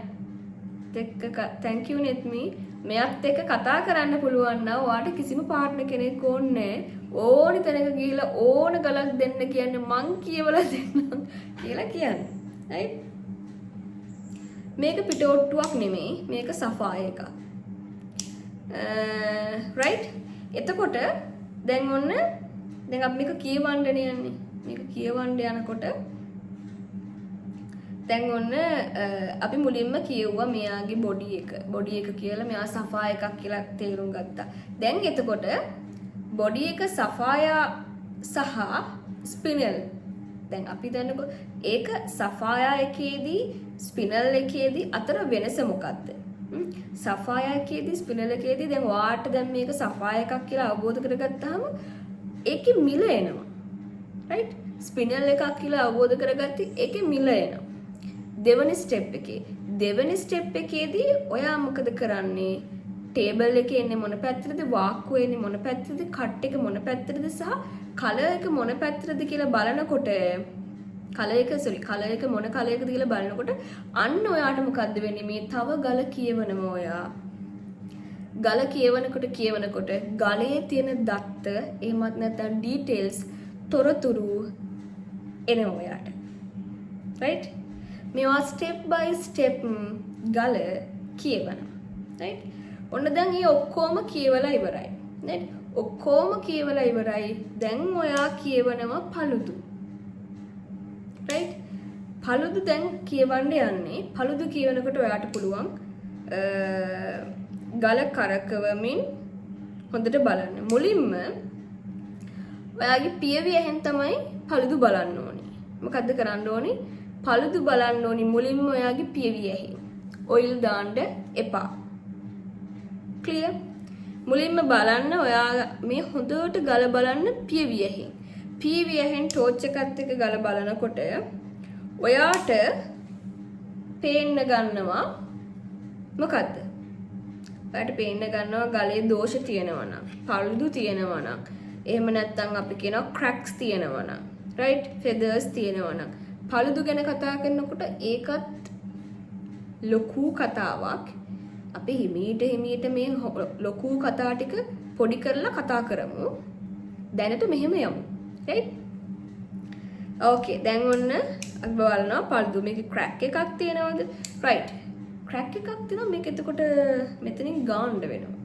එක්ක thank you netmi මෙයත් එක්ක කතා කරන්න පුළුවන් නම් ඔයාට කිසිම පාර්ට්නර් කෙනෙක් ඕනේ ඕනි තැනක ගිහිල්ලා ඕන ගලක් දෙන්න කියන්නේ මං කියවලා දෙන්නම් කියලා කියන්නේ. right? මේක පිටෝට්ටුවක් නෙමෙයි, මේක සෆාය එකක්. right? එතකොට දැන් ඔන්න දැන් අපි මේක කියවන්න යන්නේ. මේක කියවන්න යනකොට දැන් ඔන්න අපි මුලින්ම කියුවා මෙයාගේ බොඩි එක කියලා මෙයා සෆා එකක් කියලා තේරුම් ගත්තා. දැන් එතකොට බොඩි එක සෆායා සහ ස්පිනල් දැන් අපි දන්නකො ඒක සෆායා එකේදී ස්පිනල් එකේදී අතර වෙනස මොකක්ද? සෆායා එකේදී ස්පිනල් එකේදී දැන් වාට දැන් මේක සෆායා එකක් කියලා අවබෝධ කරගත්තාම ඒකේ මිල එනවා. right? ස්පිනල් එකක් කියලා අවබෝධ කරගත්තී ඒකේ මිල එනවා. දෙවෙනි ස්ටෙප් එකේදී ඔයා මොකද කරන්නේ? ටේබල් එකේ එන්නේ මොන පැත්තටද? වාක්කුවේ එන්නේ මොන පැත්තටද? කට් එක මොන පැත්තටද? සහ කලර් එක මොන පැත්තටද කියලා බලනකොට කලර් එක මොන කලර් එකද කියලා බලනකොට අන්න ඔයාට මොකද්ද වෙන්නේ? මේ තව ගල කියවනවා ඔයා. ගල කියවනකොට ගලේ තියෙන දත්ත එහෙමත් නැත්නම් ඩීටේල්ස් තොරතුරු එනවා ඔයාට. right? මේවා ස්ටෙප් බයි ස්ටෙප් ගල කියවනවා. right? ඔන්න දැන් මේ ඔක්කොම කියවලා ඉවරයි. නේද? ඔක්කොම කියවලා ඉවරයි. දැන් ඔයා කියවනවා paludu. right? paludu දැන් කියවන්න යන්නේ. paludu කියවනකොට ඔයාට පුළුවන් ගල කරකවමින් හොඳට බලන්න. මුලින්ම ඔයාගේ පියවි ඇහෙන් තමයි paludu බලන්න ඕනේ. මොකද්ද කරන්න ඕනේ? paludu බලන්න ඕනේ මුලින්ම ඔයාගේ පියවි ඇහෙන්. ඔයිල් දාන්න එපා. clear? මුලින්ම බලන්න ඔයා මේ හොඳට ගල බලන්න පියවි ඇහෙන්. පියවි ඇහෙන් ටෝච් එකත් එක්ක ගල බලනකොට ඔයාට පේන්න ගන්නවා මොකද්ද? ඔයාට පේන්න ගන්නවා ගලේ දෝෂ තියෙනවා නම්, paludu තියෙනවා නම්, එහෙම නැත්නම් අපි කියනවා cracks තියෙනවා නම්, right? feathers තියෙනවා නම්. paludu ගැන කතා කරනකොට ඒකත් ලොකු කතාවක්. අපි හිමීට මේ ලොකු කතා ටික පොඩි කරලා කතා කරමු. දැනට මෙහෙම යමු. right? okay දැන් ඔන්න අපි බලනවා paludu මේකේ crack එකක් තියෙනවද? right. crack එකක් තියෙනවා මේක එතකොට මෙතනින් ගාන්න වෙනවා.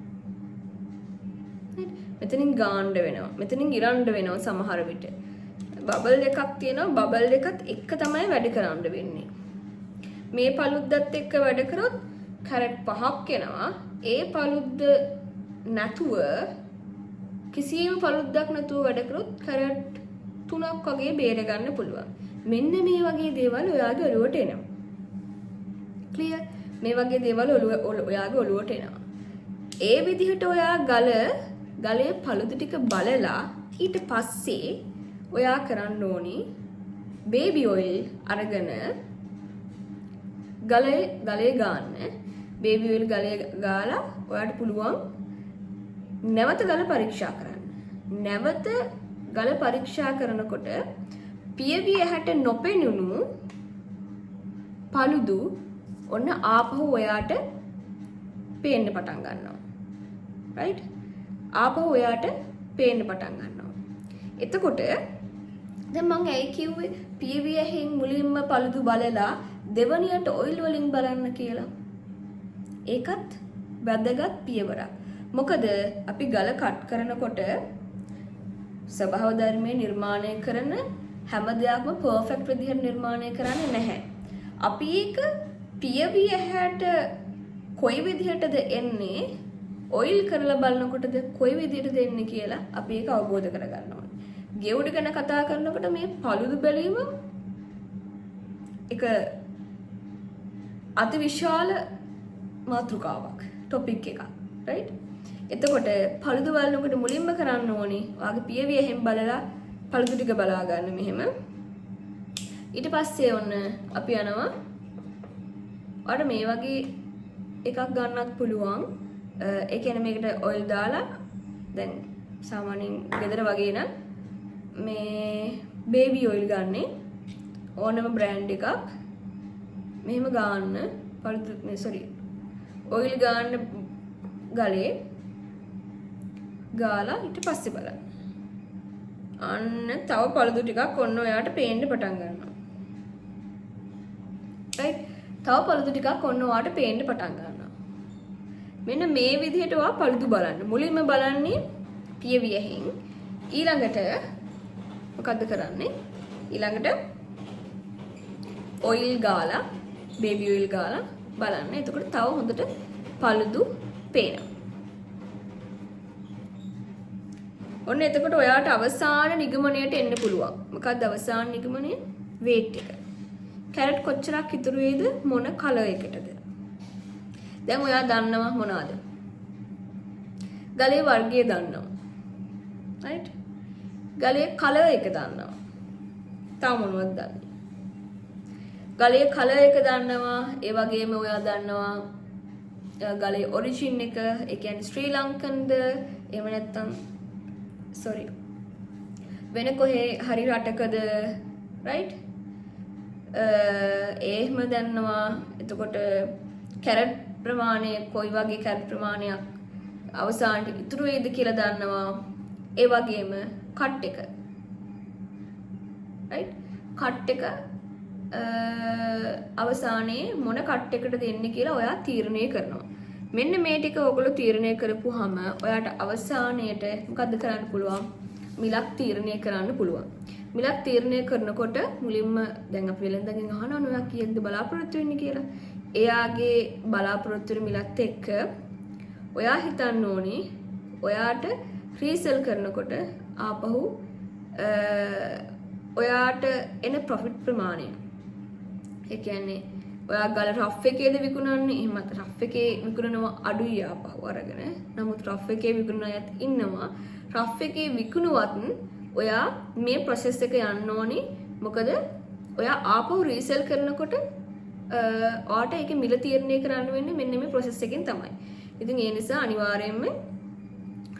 right? මෙතනින් ගාන්න වෙනවා. මෙතනින් ඉරන්න වෙනවා සමහර විට. බබල් එකක් තියෙනවා. බබල් එකත් එක්ක තමයි වැඩ කරන්න වෙන්නේ. මේ paluddත් එක්ක වැඩ කරොත් කැරට් 5ක් එනවා. ඒ paludd නැතුව කිසියම් paluddක් නැතුව වැඩ කරොත් කැරට් 3ක් වගේ බේර ගන්න පුළුවන්. මෙන්න මේ වගේ දේවල් ඔයාගේ ඔළුවට එනවා. clear? මේ වගේ දේවල් ඔයාගේ ඔළුවට එනවා. ඒ විදිහට ඔයා ගලේ paludu ටික බලලා ඊට පස්සේ ඔයා කරන්න ඕනි baby oil අරගෙන ගලේ ගාන්න. baby oil ගලේ ගාලා ඔයාට පුළුවන් නැවත ගල පරීක්ෂා කරන්න. නැවත ගල පරීක්ෂා කරනකොට පියවි ඇහැට නොපෙනුණු paludu ඔන්න ආපහු ඔයාට පේන්න පටන් ගන්නවා. right? ආපහු ඔයාට පේන්න පටන් ගන්නවා. එතකොට දැන් මම ඇයි කිව්වේ පියවි ඇහෙන් මුලින්ම paludu බලලා දෙවනියට ඔයිල් වලින් බලන්න කියලා. ඒකත් වැදගත් පියවරක්. මොකද අපි ගල කට් කරනකොට ස්වභාව ධර්මයේ නිර්මාණය කරන හැම දෙයක්ම පර්ෆෙක්ට් විදිහට නිර්මාණය කරන්නේ නැහැ. අපි ඒක පියවි ඇහැට කොයි විදිහටද එන්නේ ඔයිල් කරලා බලනකොටද කොයි විදිහටද එන්නේ කියලා අපි ඒක අවබෝධ කරගන්න ඕනේ. ගෙවුඩ ගැන කතා කරනකොට මේ paludu බැලීම එක අතිවිශාල මාතෘකාවක්, ටොපික් එකක්, right? එතකොට paludu බලනකොට මුලින්ම කරන්න ඕනේ ඔයාගේ පියවි ඇහෙන් බලලා paludu ටික බලා ගන්න මෙහෙම. ඊට පස්සේ ඔන්න අපි යනවා ඔයාට මේ වගේ එකක් ගන්නත් පුළුවන්. ඒ කියන්නේ මේකට ඔයිල් දාලා දැන් සාමාන්‍යයෙන් ගෙදර වගේ නම් මේ බේබි ඔයිල් ගන්නෙ ඕනම බ්‍රෑන්ඩ් එකක් මෙහෙම ගන්න paludu ඔයිල් ගන්න ගලේ ගාලා ඊට පස්සේ බලන්න. අන්න තව paludu ටිකක් ඔන්න ඔයාට පේන්න පටන් ගන්නවා. right? තව paludu ටිකක් ඔන්න ඔයාට පේන්න පටන් ගන්නවා. මෙන්න මේ විදිහට ඔයා paludu බලන්න. මුලින්ම බලන්නේ පියවි ඇහෙන්. ඊළඟට මොකද්ද කරන්නේ? ඊළඟට ඔයිල් ගාලා බේබි ඔයිල් ගාලා බලන්න. එතකොට තව හොඳට paludu පේනවා. ඔන්න එතකොට ඔයාට අවසාන නිගමනයට එන්න පුළුවන්. මොකක්ද අවසාන නිගමනය? weight එක. කැරට් කොච්චරක් ඉතුරු වේද මොන කලර් එකටද? දැන් ඔයා දන්නවා මොනවාද? ගලේ වර්ගය දන්නවා. right? ගලේ කලර් එක දන්නවා. තව මොනවද දන්නේ? ගලේ කලර් එක දන්නවා. ඒ වගේම ඔයා දන්නවා ගලේ ඔරිජින් එක, ඒ කියන්නේ ශ්‍රී ලංකන්ද එහෙම නැත්නම් වෙන කොහේ හරි රටකද, right? එහෙම දන්නවා. එතකොට කැරට් ප්‍රමාණය කොයි වගේ කැරට් ප්‍රමාණයක් අවසානට ඉතුරු වේද කියලා දන්නවා. ඒ වගේම කට් එක, right? කට් එක අවසානයේ මොන කට් එකටද එන්නේ කියලා ඔයා තීරණය කරනවා. මෙන්න මේ ටික ඔයගොල්ලෝ තීරණය කරපුවාම ඔයාට අවසානයේට මොකද්ද කරන්න පුළුවන්? මිලක් තීරණය කරන්න පුළුවන්. මිලක් තීරණය කරනකොට මුලින්ම දැන් අපි වෙලෙන්දගෙන් අහනවා ඔයා කීයක්ද බලාපොරොත්තු වෙන්නේ කියලා. එයාගේ බලාපොරොත්තු වෙන මිලත් එක්ක ඔයා හිතන්න ඕනේ ඔයාට රීසෙල් කරනකොට ආපහු ඔයාට එන ප්‍රොෆිට් ප්‍රමාණය. ඒ කියන්නේ ඔයා ගල රෆ් එකේද විකුණන්නේ එහෙමත් රෆ් එකේ විකුණනවා අඩුයි ආපහු අරගෙන. නමුත් රෆ් එකේ විකුණන අයත් ඉන්නවා. රෆ් එකේ විකුණුවත් ඔයා මේ ප්‍රොසෙස් එක යන්න ඕනි. මොකද ඔයා ආපහු රීසෙල් කරනකොට ඔයාට ඒක මිල තීරණය කරන්න වෙන්නේ මෙන්න මේ ප්‍රොසෙස් එකෙන් තමයි. ඉතින් ඒ නිසා අනිවාර්යයෙන්ම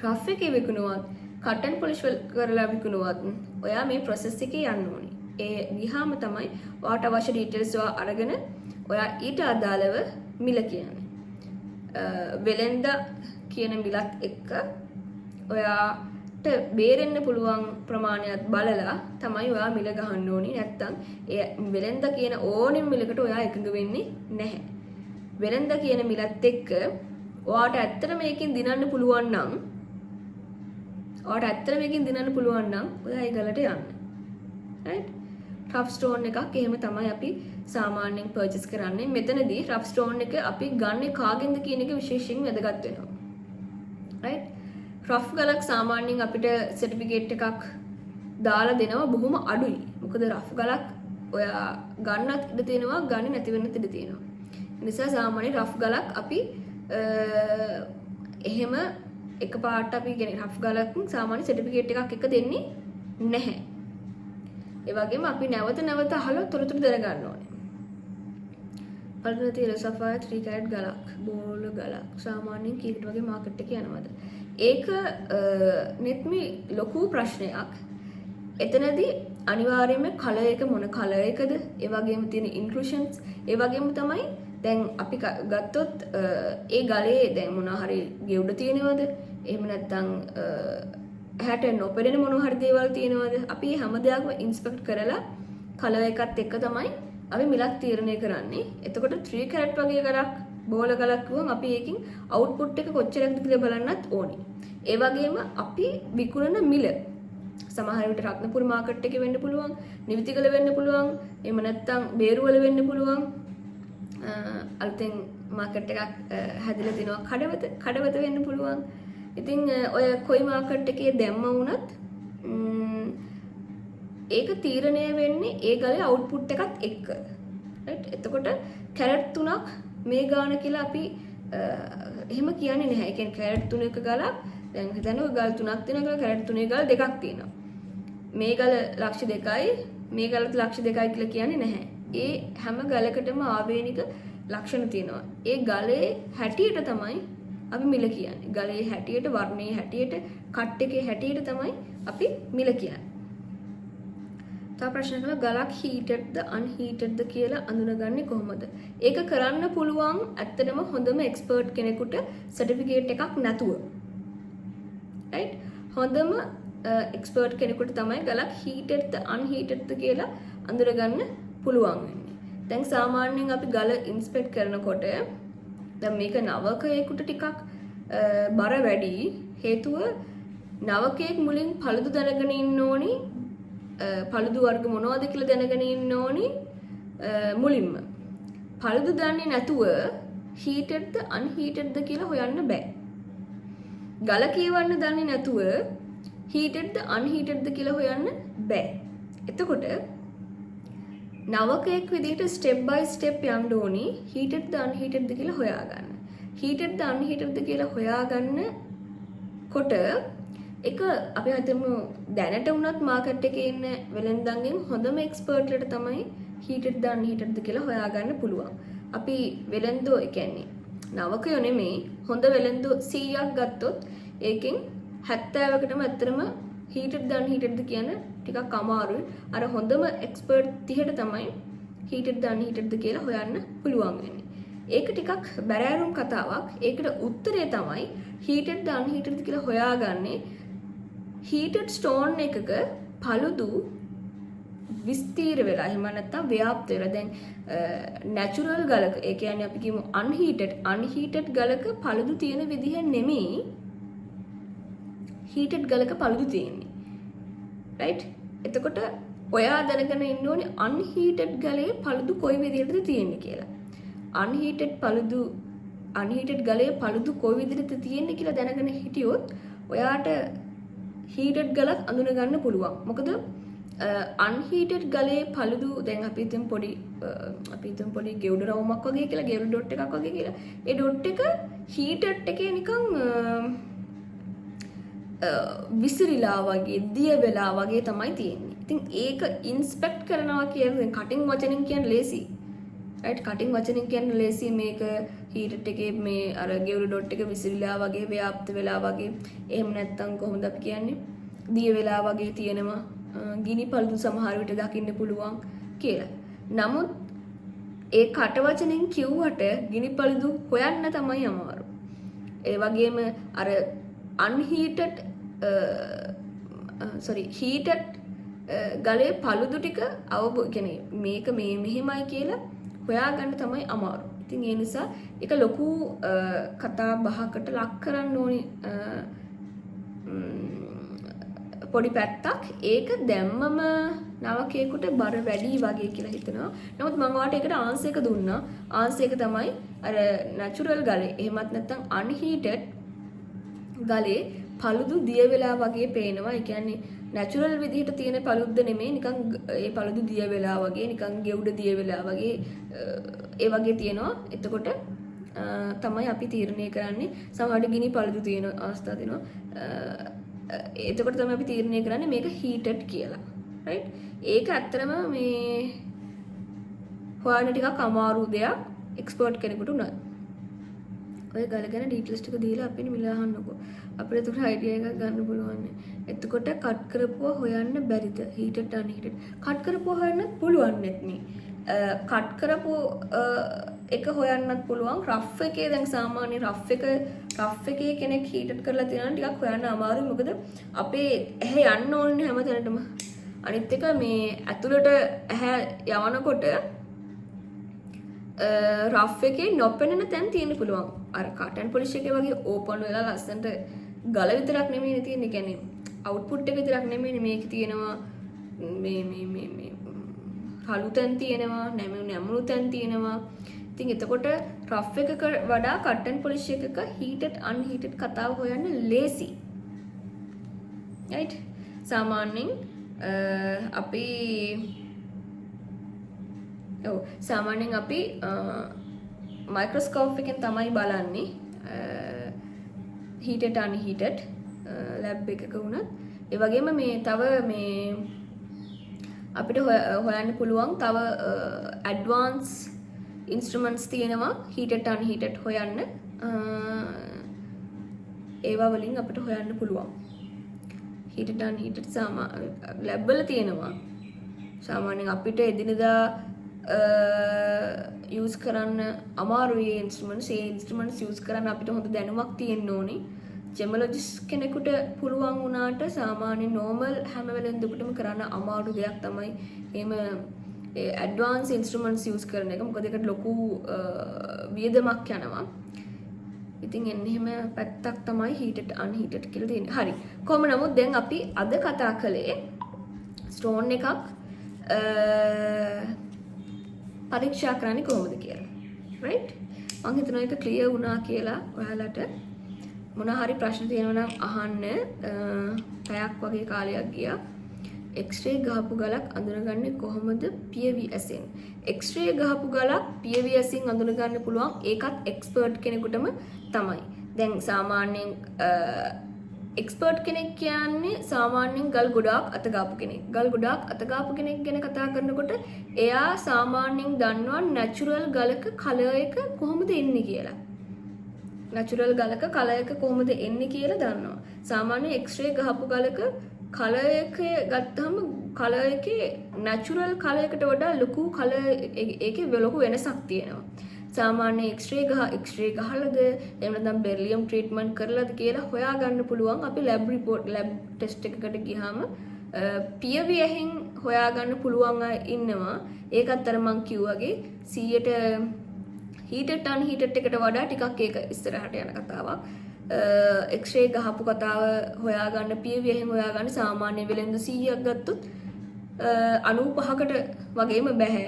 රෆ් එකේ විකුණුවත් කට් ඇන්ඩ් පොලිෂ් කරලා විකුණුවත් ඔයා මේ ප්‍රොසෙස් එකේ යන්න ඕනි. ඒ ගියාම තමයි ඔයාට අවශ්‍ය ඩීටේල්ස් අරගෙන ඔයා ඊට අදාළව මිල කියන්නේ. වෙලෙන්ද කියන මිලත් එක්ක ඔයාට බේරෙන්න පුළුවන් ප්‍රමාණයක් බලලා තමයි ඔයා මිල ගහන්න ඕනි. නැත්තම් ඒ වෙලෙන්ද කියන ඕනෙම මිලකට ඔයා එකඟ වෙන්නේ නැහැ. වෙලෙන්ද කියන මිලත් එක්ක ඔයාට ඇත්තට මේකෙන් දිනන්න පුළුවන් නම් ඔයා ඒ ගලට යන්න. right? රෆ් ස්ටෝන් එකක් එහෙම තමයි අපි සාමාන්‍යයෙන් පර්චේස් කරන්නේ. මෙතනදී රෆ් ස්ටෝන් එක අපි ගන්නේ කාගෙන්ද කියන එක විශේෂයෙන් වැදගත් වෙනවා. right? රෆ් ගලක් සාමාන්‍යයෙන් අපිට සර්ටිෆිකේට් එකක් දාලා දෙනවා බොහොම අඩුයි. මොකද රෆ් ගලක් ඔයා ගන්නත් ඉඩ තියෙනවා, ගන්නේ නැති වෙන්නත් ඉඩ තියෙනවා. ඒ නිසා සාමාන්‍යයෙන් රෆ් ගලක් අපි එහෙම එකපාරට අපි කියන්නේ රෆ් ගලක් සාමාන්‍ය සර්ටිෆිකේට් එකක් එක දෙන්නේ නැහැ. ඒ වගේම අපි නැවත අහලා තොරතුරු දැනගන්න ඕනේ. පළවෙනි තියෙන සෆායර් 3 කැරට් ගලක්, බෝල් ගලක් සාමාන්‍යයෙන් කීකට වගේ මාකට් එකේ යනවද? ඒක නෙත්මි ලොකු ප්‍රශ්නයක්. එතනදී අනිවාර්යයෙන්ම කලර් එක මොන කලර් එකද? ඒ වගේම තියෙන ඉන්ක්ලූෂන්ස්, ඒ වගේම තමයි දැන් අපි ගත්තොත් ඒ ගලේ දැන් මොනවා හරි ගෙවුඩ තියෙනවද? එහෙම නැත්නම් හැට නොපෙනෙන මොනවා හරි දේවල් තියෙනවද? අපි හැම දෙයක්ම ඉන්ස්පෙක්ට් කරලා කලර් එකත් එක්ක තමයි අපි මිලක් තීරණය කරන්නේ. එතකොට 3 කැරට් වගේ ගලක්, බෝල ගලක් කිව්වම අපි ඒකින් අවුට්පුට් එක කොච්චරක්ද කියලා බලන්නත් ඕනේ. ඒ වගේම අපි විකුණන මිල සමහර විට රත්නපුර මාකට් එකේ වෙන්න පුළුවන්, නිවිතිගල වෙන්න පුළුවන්, එහෙම නැත්නම් බේරුවල වෙන්න පුළුවන්. අලුතෙන් මාකට් එකක් හැදිලා තිනවා කඩවත වෙන්න පුළුවන්. ඉතින් ඔය කොයි මාකට් එකේ දැම්ම වුණත් ඒක තීරණය වෙන්නේ ඒ ගලේ අවුට්පුට් එකත් එක්ක. රයිට්? එතකොට කැරට් 3ක් මේ ගාන කියලා අපි එහෙම කියන්නේ නැහැ. ඒ කියන්නේ කැරට් 3ක ගලක් දැන් හිතන්න ඔය ගල් 3ක් තියෙනවා කියලා කැරට් 3 ගල් 2ක් තියෙනවා. මේ ගල ලක්ෂ 2යි මේ ගලත් ලක්ෂ 2යි කියලා කියන්නේ නැහැ. ඒ හැම ගලකටම ආවේනික ලක්ෂණ තියෙනවා. ඒ ගලේ හැටියට තමයි අපි මිල කියන්නේ. ගලේ හැටියට, වර්ණයේ හැටියට, කට් එකේ හැටියට තමයි අපි මිල කියන්නේ. තව ප්‍රශ්න කළා ගලක් හීටඩ්ද අන්හීටඩ්ද කියලා අඳුනගන්නේ කොහොමද? ඒක කරන්න පුළුවන් ඇත්තටම හොඳම එක්ස්පර්ට් කෙනෙකුට සර්ටිෆිකේට් එකක් නැතුව. right? හොඳම එක්ස්පර්ට් කෙනෙකුට තමයි ගලක් හීටඩ්ද අන්හීටඩ්ද කියලා අඳුනගන්න පුළුවන් වෙන්නේ. දැන් සාමාන්‍යයෙන් අපි ගල ඉන්ස්පෙක්ට් කරනකොට දැන් මේක නවකයෙකුට ටිකක් බර වැඩි. හේතුව නවකයෙක් මුලින් පළුදු දැනගෙන ඉන්න ඕනි. පළුදු වර්ග මොනවද කියලා දැනගෙන ඉන්න ඕනි මුලින්ම. පළුදු දන්නේ නැතුව හීටඩ්ද අන්හීටඩ්ද කියලා හොයන්න බෑ. ගල කියවන්න දන්නේ නැතුව හීටඩ්ද අන්හීටඩ්ද කියලා හොයන්න බෑ. එතකොට නවකයෙක් විදිහට ස්ටෙප් බයි ස්ටෙප් යන්න ඕනි හීටඩ්ද අන්හීටඩ්ද කියලා හොයාගන්න. හීටඩ්ද අන්හීටඩ්ද කියලා හොයාගන්නකොට එක අපි හිතමු දැනට වුණත් මාකට් එකේ ඉන්න වෙළෙන්දන්ගෙන් හොඳම එක්ස්පර්ට්ලට තමයි හීටඩ්ද අන්හීටඩ්ද කියලා හොයාගන්න පුළුවන්. අපි වෙළෙන්දෝ ඒ කියන්නේ නවකයෝ නෙමෙයි හොඳ වෙළෙන්දෝ 100ක් ගත්තොත් ඒකෙන් 70කටම ඇත්තටම හීටඩ්ද අන්හීටඩ්ද කියන ටිකක් අමාරුයි. අර හොඳම එක්ස්පර්ට් 30ට තමයි හීටඩ්ද අන්හීටඩ්ද කියලා හොයන්න පුළුවන් වෙන්නේ. ඒක ටිකක් බැරෑරුම් කතාවක්. ඒකට උත්තරය තමයි හීටඩ්ද අන්හීටඩ්ද කියලා හොයාගන්නේ හීටඩ් ස්ටෝන් එකක පළුදු විස්තීර වෙලා එහෙම නැත්නම් ව්‍යාප්ත වෙලා දැන් නැචරල් ගලක ඒ කියන්නේ අපි කියමු අන්හීටඩ් ගලක පළුදු තියෙන විදිහ නෙමෙයි හීටඩ් ගලක පළුදු තියෙන්නේ රයිට් එතකොට ඔයා දැනගෙන ඉන්න ඕනේ අන්හීටඩ් ගලේ පළුදු කොයි විදිහටද තියෙන්නේ කියලා අන්හීටඩ් ගලේ පළුදු කොයි විදිහටද තියෙන්නේ කියලා දැනගෙන හිටියොත් ඔයාට හීටඩ් ගලක් අඳුන ගන්න පුළුවන් මොකද අන්හීටඩ් ගලේ පළුදු දැන් අපි හිතමු පොඩි ගෙවුඩ රවුමක් වගේ කියලා ගෙවුඩ ඩොට් එකක් වගේ කියලා ඒ ඩොට් එක හීටඩ් එකේ නිකන් විසිරිලා වගේ දිය වෙලා වගේ තමයි තියෙන්නේ. ඉතින් ඒක ඉන්ස්පෙක්ට් කරනවා කියන්නේ කටින් වචනෙන් කියන්නේ ලේසි. රයිට් කටින් වචනෙන් කියන්නේ ලේසි මේක හීටඩ් එකේ මේ අර ගෙවුඩ ඩොට් එක විසිරිලා වගේ ව්‍යාප්ත වෙලා වගේ එහෙම නැත්නම් කොහොමද අපි කියන්නේ දිය වෙලා වගේ තියෙනවා. ගිනි පළුදු සමහර විට දකින්න පුළුවන් කියලා. නමුත් ඒ කටවචනෙන් කිව්වට ගිනි පළුදු හොයන්න තමයි අමාරු. ඒ වගේම අර හීටඩ් ගලේ පළුදු ටික කියන්නේ මේක මේ මෙහෙමයි කියලා හොයාගන්න තමයි අමාරු. ඉතින් ඒ නිසා ඒක ලොකු කතා බහකට ලක් කරන්න ඕනි පොඩි පැත්තක් ඒක දැම්මම නවකයෙකුට බර වැඩි වගේ කියලා හිතනවා. නමුත් මම ඔයාලට ඒකට ආන්සර් එක දුන්නා. ආන්සර් එක තමයි අර නැචරල් ගලේ එහෙමත් නැත්නම් අන්හීටඩ් ගලේ පළුදු දිය වෙලා වගේ පේනවා. ඒ කියන්නේ නැචරල් විදිහට තියෙන පළුද්ද නෙමෙයි නිකන් ඒ පළුදු දිය වෙලා වගේ නිකන් ගෙවුඩ දිය වෙලා වගේ ඒ වගේ තියෙනවා. එතකොට තමයි අපි තීරණය කරන්නේ සමහරවිට ගිනි පළුදු තියෙන අවස්ථා තියෙනවා. එතකොට තමයි අපි තීරණය කරන්නේ මේක හීටඩ් කියලා. රයිට්? ඒක ඇත්තටම මේ හොයන්න ටිකක් අමාරු දෙයක් එක්ස්පර්ට් කෙනෙකුට උනත්. ඔය ගල ගැන ඩීටේල්ස් ටික දීලා අපිට මිලා අහන්නකෝ. අපිට ඒකට අයිඩියා එකක් ගන්න පුළුවන්. එතකොට කට් කරපුවා හොයන්න බැරිද? හීටඩ් අන්හීටඩ්. කට් කරපුවා හොයන්නත් පුළුවන් නෙත්නේ. කට් කරපු එක හොයන්නත් පුළුවන්. රෆ් එකේ දැන් සාමාන්‍ය රෆ් එකේ කෙනෙක් හීටඩ් කරලා තියෙනවා ටිකක් හොයන්න අමාරුයි. මොකද අපේ ඇහැ යන්න ඕනේ හැමතැනටම. අනිත් එක මේ ඇතුළට ඇහැ යවනකොට රෆ් එකේ නොපෙනෙන තැන් තියෙන්න පුළුවන්. අර කටන් පොලිෂ් එකේ වගේ ඕපන් වෙලා ලස්සනට ගල විතරක් නෙමෙයි තියෙන්නේ. කියන්නේ අවුට්පුට් එක විතරක් නෙමෙයි මේක තියෙනවා. මේ කළු තැන් තියෙනවා, නැමුණු තැන් තියෙනවා. ඉතින් එතකොට රෆ් එකක වඩා කටන් පොලිෂ් එකක හීටඩ් අන්හීටඩ් කතාව හොයන්න ලේසි. රයිට්? සාමාන්‍යයෙන් අපි මයික්‍රොස්කෝප් එකෙන් තමයි බලන්නේ හීටඩ් අන්හීටඩ් ලැබ් එකක වුණත්. ඒ වගේම මේ තව මේ අපිට හොයන්න පුළුවන් තව ඇඩ්වාන්ස් ඉන්ස්ට්‍රුමන්ට්ස් තියෙනවා හීටඩ් අන්හීටඩ් හොයන්න. ඒවා වලින් අපිට හොයන්න පුළුවන්. හීටඩ් අන්හීටඩ් ලැබ් වල තියෙනවා. සාමාන්‍යයෙන් අපිට එදිනෙදා යූස් කරන්න අමාරුයි ඉන්ස්ට්‍රුමන්ට්ස්. ඒ ඉන්ස්ට්‍රුමන්ට්ස් යූස් කරන්න අපිට හොඳ දැනුමක් තියෙන්න ඕනේ. ජෙමොලොජිස්ට් කෙනෙකුට පුළුවන් වුණාට සාමාන්‍ය නෝමල් හැම වෙලෙම දුකටම කරන්න අමාරු දෙයක් තමයි එහෙම ඇඩ්වාන්ස් ඉන්ස්ට්‍රුමන්ට්ස් යූස් කරන එක. මොකද ඒකට ලොකු වියදමක් යනවා. ඉතින් එන්නේ එහෙම පැත්තක් තමයි හීටඩ් අන්හීටඩ් කියලා තියෙන්නේ. හරි. කොහොම නමුත් දැන් අපි අද කතා කළේ ස්ටෝන් එකක් පරීක්ෂා කරන්නේ කොහොමද කියලා. රයිට්? මම හිතනවා ඒක ක්ලියර් වුණා කියලා. ඔයාලට මොන හරි ප්‍රශ්න තියෙනවා නම් අහන්න. පැයක් වගේ කාලයක් ගියා. එක්ස්රේ ගහපු ගලක් අඳුනගන්නේ කොහොමද පියවි ඇසෙන්? එක්ස්රේ ගහපු ගලක් පියවි ඇසින් අඳුනගන්න පුළුවන්. ඒකත් එක්ස්පර්ට් කෙනෙකුටම තමයි. දැන් සාමාන්‍යයෙන් එක්ස්පර්ට් කෙනෙක් කියන්නේ සාමාන්‍යයෙන් ගල් ගොඩාක් අතගාපු කෙනෙක්. ගල් ගොඩාක් අතගාපු කෙනෙක් ගැන කතා කරනකොට එයා සාමාන්‍යයෙන් දන්නවා නැචරල් ගලක කලර් එක කොහොමද එන්නේ කියලා. නැචරල් ගලක කලර් එක කොහොමද එන්නේ කියලා දන්නවා. සාමාන්‍ය එක්ස්රේ ගහපු ගලක කලර් එක ගත්තම කලර් එකේ නැචරල් කලර් එකට වඩා ලොකු කලර් එකේ ලොකු වෙනසක් තියෙනවා. සාමාන්‍ය එක්ස්රේ ගහලාද එහෙම නැත්නම් බෙරිලියම් ට්‍රීට්මන්ට් කරලාද කියලා හොයාගන්න පුළුවන් අපි ලැබ් ටෙස්ට් එකකට ගියාම පියවියෙන් හොයාගන්න පුළුවන් අය ඉන්නවා. ඒකත් අර මං කිව්වාගේ 100ට heated unheated එකට වඩා ටිකක් ඒක ඉස්සරහට යන කතාවක්. X-ray ගහපු කතාව හොයාගන්න පියවියෙන් හොයාගන්න සාමාන්‍ය වෙලෙන්දු 100ක් ගත්තොත් 95කට වගේම බෑ.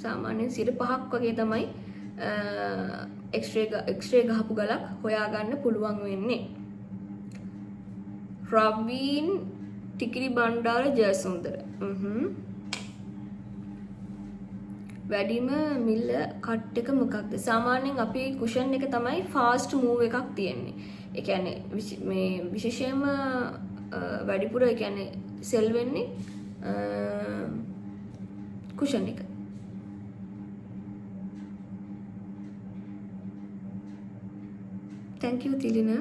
සාමාන්‍යයෙන් 5ක් වගේ තමයි X-ray ගහපු ගලක් හොයාගන්න පුළුවන් වෙන්නේ. රවීන් ටිකිරි බණ්ඩාර ජයසුන්දර. වැඩිම මිල්ල කට් එක මොකක්ද? සාමාන්‍යයෙන් අපි කුෂන් එක තමයි ෆාස්ට් මූව් එකක් තියෙන්නේ. ඒ කියන්නේ මේ විශේෂයෙන්ම වැඩිපුර ඒ කියන්නේ සෙල් වෙන්නේ කුෂන් එක. Thank you Tilina.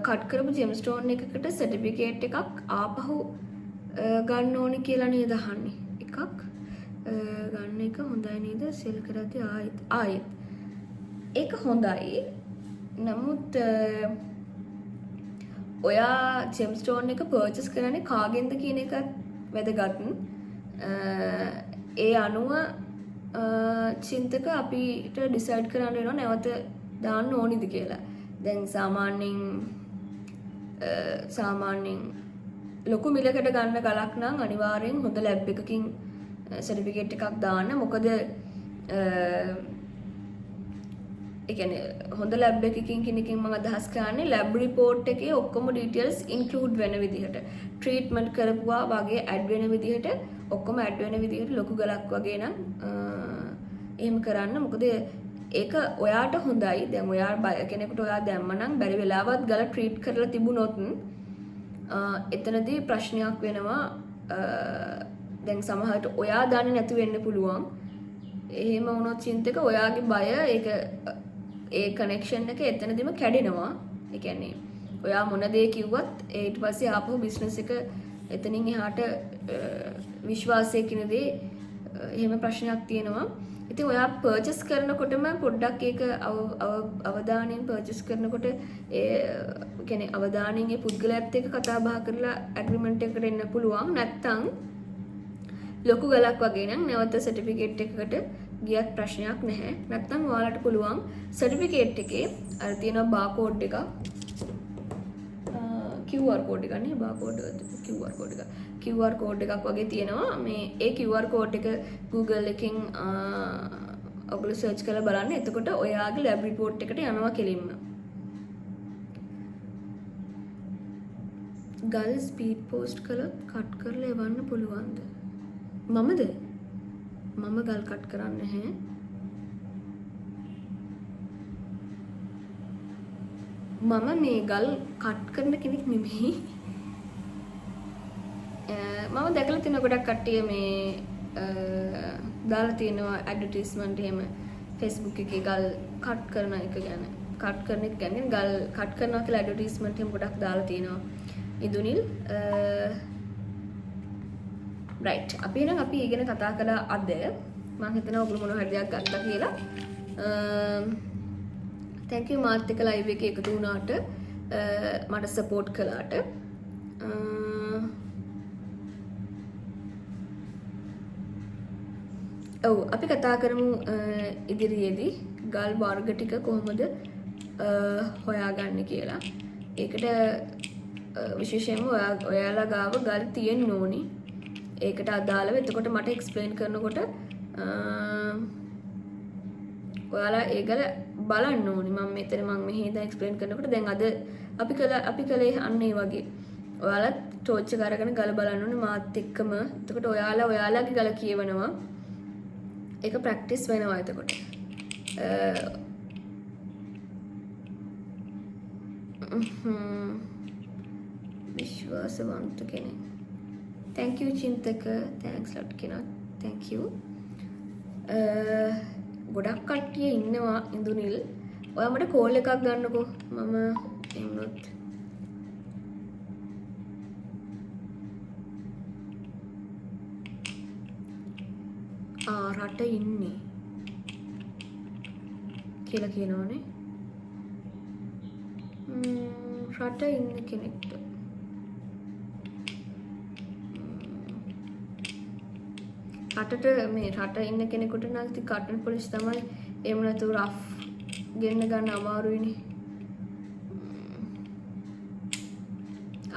කට් කරපු ජෙම්ස්ටෝන් එකකට සර්ටිෆිකේට් එකක් ආපහු ගන්න ඕනේ කියලා නේද අහන්නේ. එකක් ගන්න එක හොඳයි නේද? සෙල් කරද්දී ආයෙත් ඒක හොඳයි. නමුත් ඔයා ජෙම්ස්ටෝන් එක පර්චේස් කරන්නේ කාගෙන්ද කියන එකත් වැදගත්. ඒ අනුව චින්තක අපිට ඩිසයිඩ් කරන්න වෙනවා නැවත දාන්න ඕනිද කියලා. දැන් සාමාන්‍යයෙන් ලොකු මිලකට ගන්න ගලක් නම් අනිවාර්යෙන් හොඳ ලැබ් එකකින් සර්ටිෆිකේට් එකක් දාන්න. මොකද ඒ කියන්නේ හොඳ ලැබ් එකකින් කෙනකින් මම අදහස් කරන්නේ ලැබ් රිපෝට් එකේ ඔක්කොම ඩීටේල්ස් ඉන්ක්ලූඩ් වෙන විදිහට ට්‍රීට්මන්ට් කරපුවා වගේ ඇඩ් වෙන විදිහට ඔක්කොම ඇඩ් වෙන විදිහට ලොකු ගලක් වගේ නම් එහෙම කරන්න. මොකද ඒක ඔයාට හොඳයි. දැන් ඔයා කෙනෙකුට ඔයා දැම්මනම් බැරි වෙලාවත් ගල ට්‍රීට් කරලා තිබුණොත් එතනදී ප්‍රශ්නයක් වෙනවා. දැන් සමහරට ඔයා දන්නේ නැතු වෙන්න පුළුවන්. එහෙම වුණොත් චින්තක ඔයාගේ බය ඒක ඒ කනෙක්ෂන් එක එතනදිම කැඩෙනවා. ඒ කියන්නේ ඔයා මොන දේ කිව්වත් ඊට පස්සේ ආපහු බිස්නස් එක එතනින් එහාට විශ්වාසය කියන දේ එහෙම ප්‍රශ්නයක් තියෙනවා. ඉතින් ඔයා පර්චේස් කරනකොටම පොඩ්ඩක් ඒක අවධානයෙන් පර්චේස් කරනකොට ඒ කියන්නේ අවධානයෙන් ඒ පුද්ගලයාත් එක්ක කතා බහ කරලා ඇග්‍රීමන්ට් එකකට එන්න පුළුවන්. නැත්තම් ලොකු ගලක් වගේ නම් නැවත සර්ටිෆිකේට් එකකට ගියත් ප්‍රශ්නයක් නැහැ. නැත්තම් ඔයාලට පුළුවන් සර්ටිෆිකේට් එකේ අර තියෙන බාකෝඩ් එක QR කෝඩ් එකක් නේ බාකෝඩ් QR කෝඩ් එකක් වගේ තියෙනවා. මේ ඒ QR කෝඩ් එක Google එකෙන් ඔයගොල්ලෝ සර්ච් කරලා බලන්න. එතකොට ඔයාගේ ලැබ් රිපෝට් එකට යනවා කෙලින්ම. ගල් ස්පීඩ් පෝස්ට් කළොත් කට් කරලා එවන්න පුළුවන්ද? මම ගල් කට් කරන්නේ නැහැ. මම මේ ගල් කට් කරන කෙනෙක් නෙමෙයි. මම දැකලා තියෙන ගොඩක් කට්ටිය මේ දාලා තියෙනවා ඇඩ්වර්ටයිස්මන්ට් එහෙම Facebook එකේ ගල් කට් කරන එක ගැන. කට් කරන එක ගැන ගල් කට් කරනවා කියලා ඇඩ්වර්ටයිස්මන්ට් එහෙම ගොඩක් දාලා තියෙනවා. ඉදුනිල් රයිට්. අපි ඉගෙන කතා කළා අද. මම හිතනවා ඔයගොල්ලෝ මොන හරි දෙයක් ගත්තා කියලා. thank you මාත් එක්ක ලයිව් එකේ එකතු වුණාට මට සපෝට් කළාට. අපි කතා කරමු ඉදිරියේදී ගල් වර්ග ටික කොහොමද හොයාගන්නේ කියලා. ඒකට විශේෂයෙන්ම ඔයාලා ගාව ගල් තියෙන්න ඕනි. ඒකට අදාළව එතකොට මට එක්ස්ප්ලেইন කරනකොට ඔයාලා ඒ ගල බලන්න ඕනි. මම මෙහෙ ඉඳන් එක්ස්ප්ලেইন කරනකොට දැන් අද අපි කළේ අන්න ඒ වගේ. ඔයාලා ටෝච් එක අරගෙන ගල බලන්න ඕනේ මාත් එක්කම. එතකොට ඔයාලාගේ ගල කියවනවා. ඒක ප්‍රැක්ටිස් වෙනවා එතකොට. විශ්වාසවන්ත කෙනෙක්. thank you Chinthaka. thanks lot කෙනා. thank you. ගොඩක් කට්ටිය ඉන්නවා ඉඳුනිල්. ඔයා මට කෝල් එකක් ගන්නකෝ. මම එන්නොත් රට ඉන්නේ කියලා කියනවනේ. රට ඉන්න කෙනෙක්ට රටට මේ රට ඉන්න කෙනෙකුට නම් ඉතින් කටන් පොලිස් තමයි. එහෙම නැතුව රෆ් ගෙන්න ගන්න අමාරුයිනේ.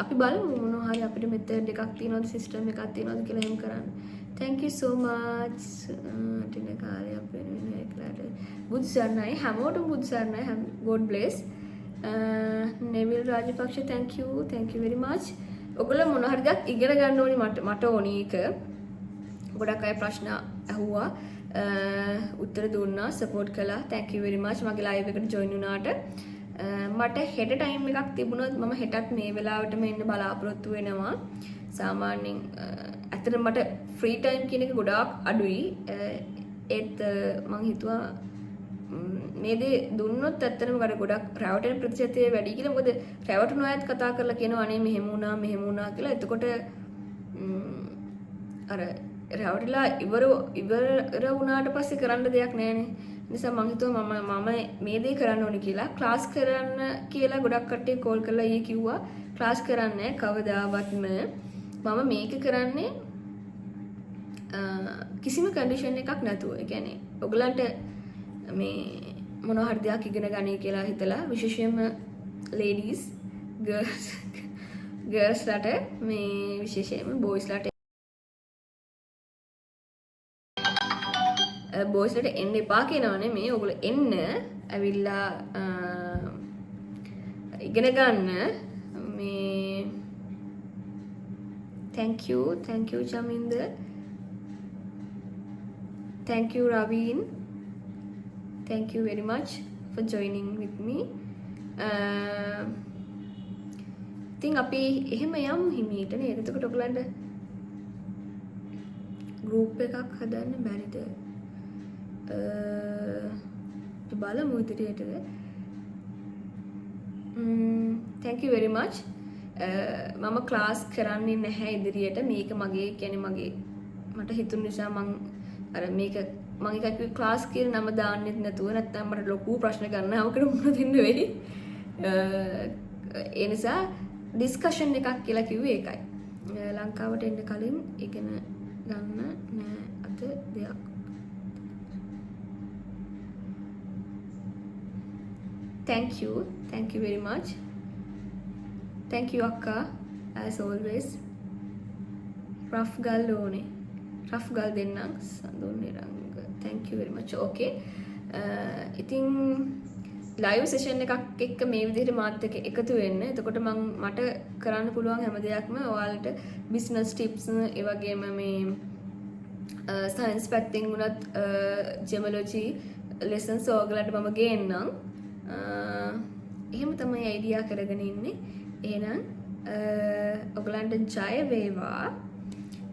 අපි බලමු මොනවා හරි අපිට මෙතඩ් එකක් තියෙනවද සිස්ටම් එකක් තියෙනවද කියලා එහෙම කරන්න. thank you so much. ටින කාලේ අපේ වෙන එකලට බුදු සරණයි හැමෝටම බුදු සරණයි. God bless. Neville Rajapaksa thank you very much. ඔයගොල්ලෝ මොනවා හරි දෙයක් ඉගෙන ගන්න ඕනි මට ඕනි එක. ගොඩක් අය ප්‍රශ්න අහුවා. උත්තර දුන්නා සපෝට් කළා. thank you very much මගේ ලයිව් එකට join වුණාට. මට හෙට ටයිම් එකක් තිබුණොත් මම හෙටත් මේ වෙලාවටම එන්න බලාපොරොත්තු වෙනවා. සාමාන්‍යයෙන් ඇත්තට මට ෆ්‍රී ටයිම් කියන එක ගොඩාක් අඩුයි. ඒත් මම හිතුවා මේ දේ දුන්නොත් ඇත්තටම ගොඩක් රැවටෙන ප්‍රතිශතය වැඩි කියලා. මොකද රැවටුණු අයත් කතා කරලා කියනවා අනේ මෙහෙම වුණා කියලා. එතකොට අර රැවටිලා ඉවර වුණාට පස්සේ කරන්න දෙයක් නැහැනේ. නිසා මම හිතුවා මම මේ දේ කරන්න ඕනේ කියලා. ක්ලාස් කරන්න කියලා ගොඩක් කට්ටිය කෝල් කරලා ඊයේ කිව්වා. ක්ලාස් කරන්නේ කවදාවත්ම. මම මේක කරන්නේ කිසිම කන්ඩිෂන් එකක් නැතුව. ඒ කියන්නේ ඔයගලන්ට මේ මොනවා හරි දෙයක් ඉගෙන ගන්නයි කියලා හිතලා විශේෂයෙන්ම ladies girls ලට මේ විශේෂයෙන්ම boys ලට boys ලට එන්න එපා කියනවනේ. මේ ඔයගොල්ලෝ එන්න ඇවිල්ලා ඉගෙන ගන්න. මේ thank you Chamind, thank you Raveen, thank you very much for joining with me. ඉතින් අපි එහෙම යමු හිමීට නේද? එතකොට ඔයගලන්ට group එකක් හදන්න බැරිද? බලමු ඉදිරියටද. thank you very much. මම ක්ලාස් කරන්නේ නැහැ ඉදිරියට. මේක මගේ කියන්නේ මට හිතුන නිසා මම එකක් ක්ලාස් කියන නම දාන්නෙත් නැතුව නැත්නම් මට ලොකු ප්‍රශ්න ගන්නවකට මුණ දෙන්න වෙයි. ඒ නිසා ඩිස්කෂන් එකක් කියලා කිව්වේ ඒකයි. ලංකාවට එන්න කලින් ඉගෙන ගන්න නෑ අද දෙයක්. thank you very much. thank you akka as always. rough gal ඕනේ. rough gal දෙන්නම් සඳුන්නේ රංග. thank you very much. okay. ඉතින් live session එකක් එක්ක මේ විදිහට මාත් එක්ක එකතු වෙන්න. එතකොට මට කරන්න පුළුවන් හැම දෙයක්ම ඔයාලට business tips ඒ වගේම මේ science පැත්තෙන් උනත් gemology lessons ඔයගලන්ට මම ගේන්නම්. එහෙම තමයි අයිඩියා කරගෙන ඉන්නේ. එහෙනම් ඔයගලන්ට ජය වේවා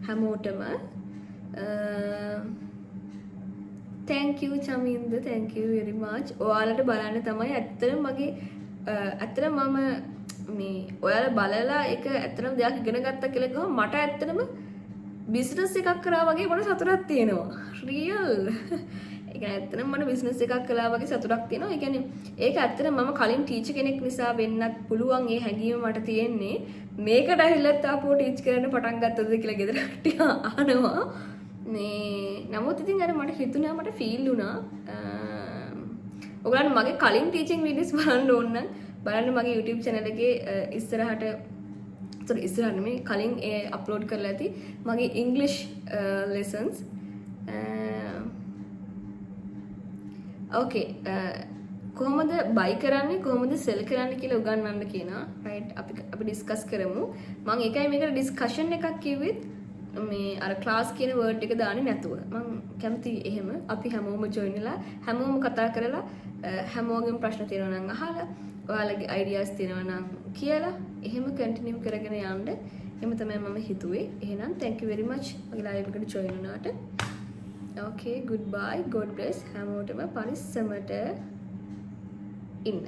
හැමෝටම. thank you Chamind, thank you very much. ඔයාලට බලන්න තමයි ඇත්තටම මම මේ ඔයාලා බලලා ඒක ඇත්තටම දෙයක් ඉගෙන ගත්තා කියලා කිව්වම මට ඇත්තටම බිස්නස් එකක් කරා වගේ මට සතුටක් තියෙනවා. රියල්. ඒ කියන්නේ ඇත්තටම මට බිස්නස් එකක් කළා වගේ සතුටක් තියෙනවා. ඒ කියන්නේ ඒක ඇත්තටම මම කලින් ටීචර් කෙනෙක් නිසා වෙන්නත් පුළුවන්. ඒ හැඟීම මට තියෙන්නේ. මේකට ඇවිල්ලත් ආපහු ටීච් කරන්න පටන් ගත්තද කියලා ගෙදර කට්ටිය අහනවා. මේ නමුත් ඉතින් අර මට හිතුණා මට ෆීල් වුණා. ඔයගලන් මගේ කලින් ටීචින් වීඩියෝස් බලන්න ඕන නම් බලන්න මගේ YouTube channel එකේ ඉස්සරහට නෙමෙයි කලින් ඒ අප්ලෝඩ් කරලා ඇති මගේ English lessons. okay. කොහොමද බයි කරන්නේ කොහොමද සෙල් කරන්නේ කියලා උගන්වන්න කියනවා. right අපි ඩිස්කස් කරමු. මම ඒකයි මේකට ඩිස්කෂන් එකක් කිව්වෙත් මේ අර ක්ලාස් කියන වර්ඩ් එක දාන්නේ නැතුව. මම කැමති එහෙම අපි හැමෝම ජොයින් වෙලා හැමෝම කතා කරලා හැමෝගෙම ප්‍රශ්න තියෙනවා නම් අහලා ඔයාලගේ අයිඩියාස් තියෙනවා නම් කියලා එහෙම කන්ටිනියු කරගෙන යන්න. එහෙම තමයි මම හිතුවේ. එහෙනම් thank you very much මගේ ලයිව් එකට ජොයින් වුණාට. okay goodbye god bless හැමෝටම පරිස්සමට ඉන්න.